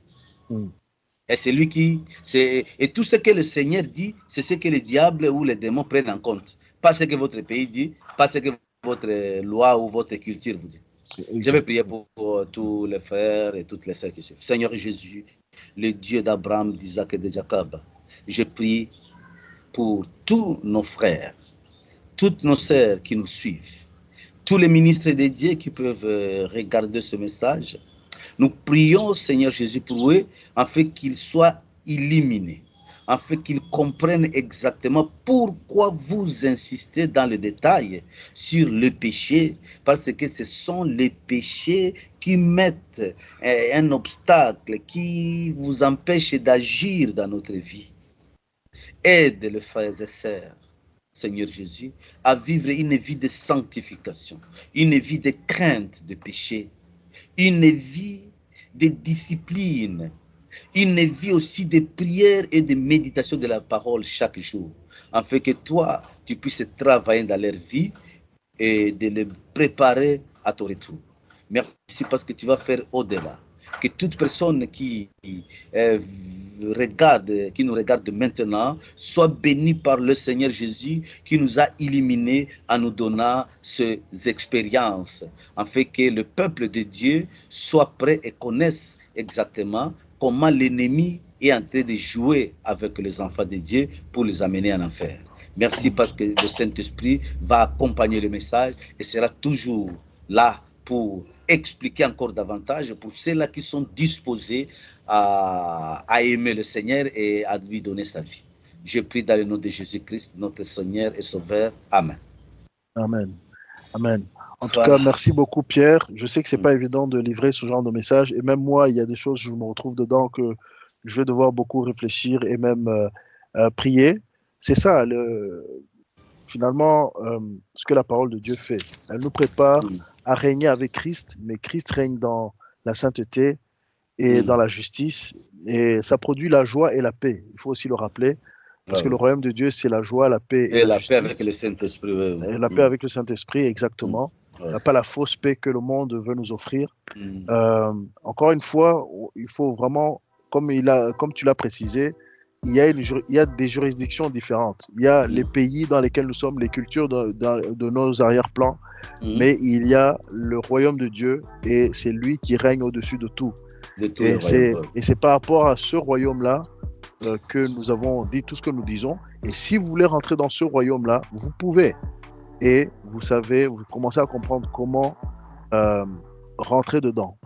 Et c'est lui et tout ce que le Seigneur dit, c'est ce que le diable ou les démons prennent en compte. Pas ce que votre pays dit, pas ce que votre loi ou votre culture vous dit. Je vais prier pour tous les frères et toutes les sœurs qui suivent. Seigneur Jésus, le Dieu d'Abraham, d'Isaac et de Jacob, je prie pour tous nos frères, toutes nos sœurs qui nous suivent, tous les ministres de Dieu qui peuvent regarder ce message. Nous prions, Seigneur Jésus, pour eux, afin qu'ils soient illuminés, afin qu'ils comprennent exactement pourquoi vous insistez dans le détail sur le péché, parce que ce sont les péchés qui mettent un obstacle, qui vous empêchent d'agir dans notre vie. Aide les frères et sœurs, Seigneur Jésus, à vivre une vie de sanctification, une vie de crainte de péché, une vie de discipline, une vie aussi de prière et de méditation de la parole chaque jour, afin que toi, tu puisses travailler dans leur vie et de les préparer à ton retour. Merci parce que tu vas faire au-delà. Que toute personne qui nous regarde maintenant soit bénie par le Seigneur Jésus qui nous a illuminés en nous donnant ces expériences, afin que le peuple de Dieu soit prêt et connaisse exactement comment l'ennemi est en train de jouer avec les enfants de Dieu pour les amener en enfer. Merci parce que le Saint-Esprit va accompagner le message et sera toujours là pour expliquer encore davantage pour ceux-là qui sont disposés à aimer le Seigneur et à lui donner sa vie. Je prie dans le nom de Jésus-Christ, notre Seigneur et Sauveur. Amen. Amen. Amen. En tout cas, merci beaucoup, Pierre. Je sais que c'est pas évident de livrer ce genre de message. Et même moi, il y a des choses, je me retrouve dedans que je vais devoir beaucoup réfléchir et même prier. C'est ça, finalement, ce que la parole de Dieu fait. Elle nous prépare à régner avec Christ, mais Christ règne dans la sainteté et dans la justice. Et ça produit la joie et la paix. Il faut aussi le rappeler. Parce que le royaume de Dieu, c'est la joie, la paix et la justice. Paix avec le Saint-Esprit. Et la paix avec le Saint-Esprit, exactement. Pas la fausse paix que le monde veut nous offrir. Encore une fois, il faut vraiment, comme tu l'as précisé, il y a des juridictions différentes. Il y a les pays dans lesquels nous sommes, les cultures de nos arrière-plans, mais il y a le royaume de Dieu et c'est lui qui règne au-dessus de tout. Et c'est par rapport à ce royaume-là que nous avons dit tout ce que nous disons. Et si vous voulez rentrer dans ce royaume-là, vous pouvez. Et vous savez, vous commencez à comprendre comment rentrer dedans.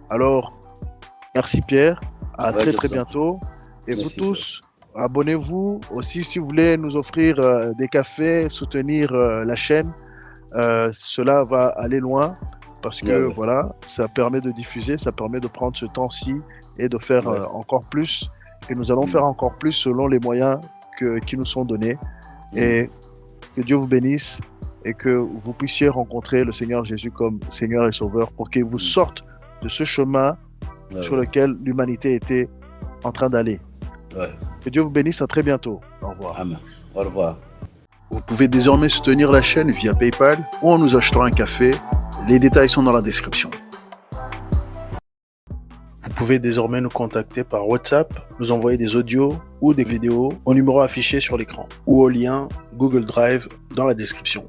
Alors, merci Pierre. À très bientôt. Et merci, vous tous, abonnez-vous aussi si vous voulez nous offrir des cafés, soutenir la chaîne. Cela va aller loin parce que voilà, ça permet de diffuser, ça permet de prendre ce temps-ci et de faire encore plus. Et nous allons faire encore plus selon les moyens qui nous sont donnés. Et que Dieu vous bénisse et que vous puissiez rencontrer le Seigneur Jésus comme Seigneur et Sauveur pour qu'il vous sorte de ce chemin sur lequel l'humanité était en train d'aller. Que Dieu vous bénisse, à très bientôt. Au revoir. Amen. Au revoir. Vous pouvez désormais soutenir la chaîne via PayPal ou en nous achetant un café. Les détails sont dans la description. Vous pouvez désormais nous contacter par WhatsApp, nous envoyer des audios ou des vidéos au numéro affiché sur l'écran ou au lien Google Drive dans la description.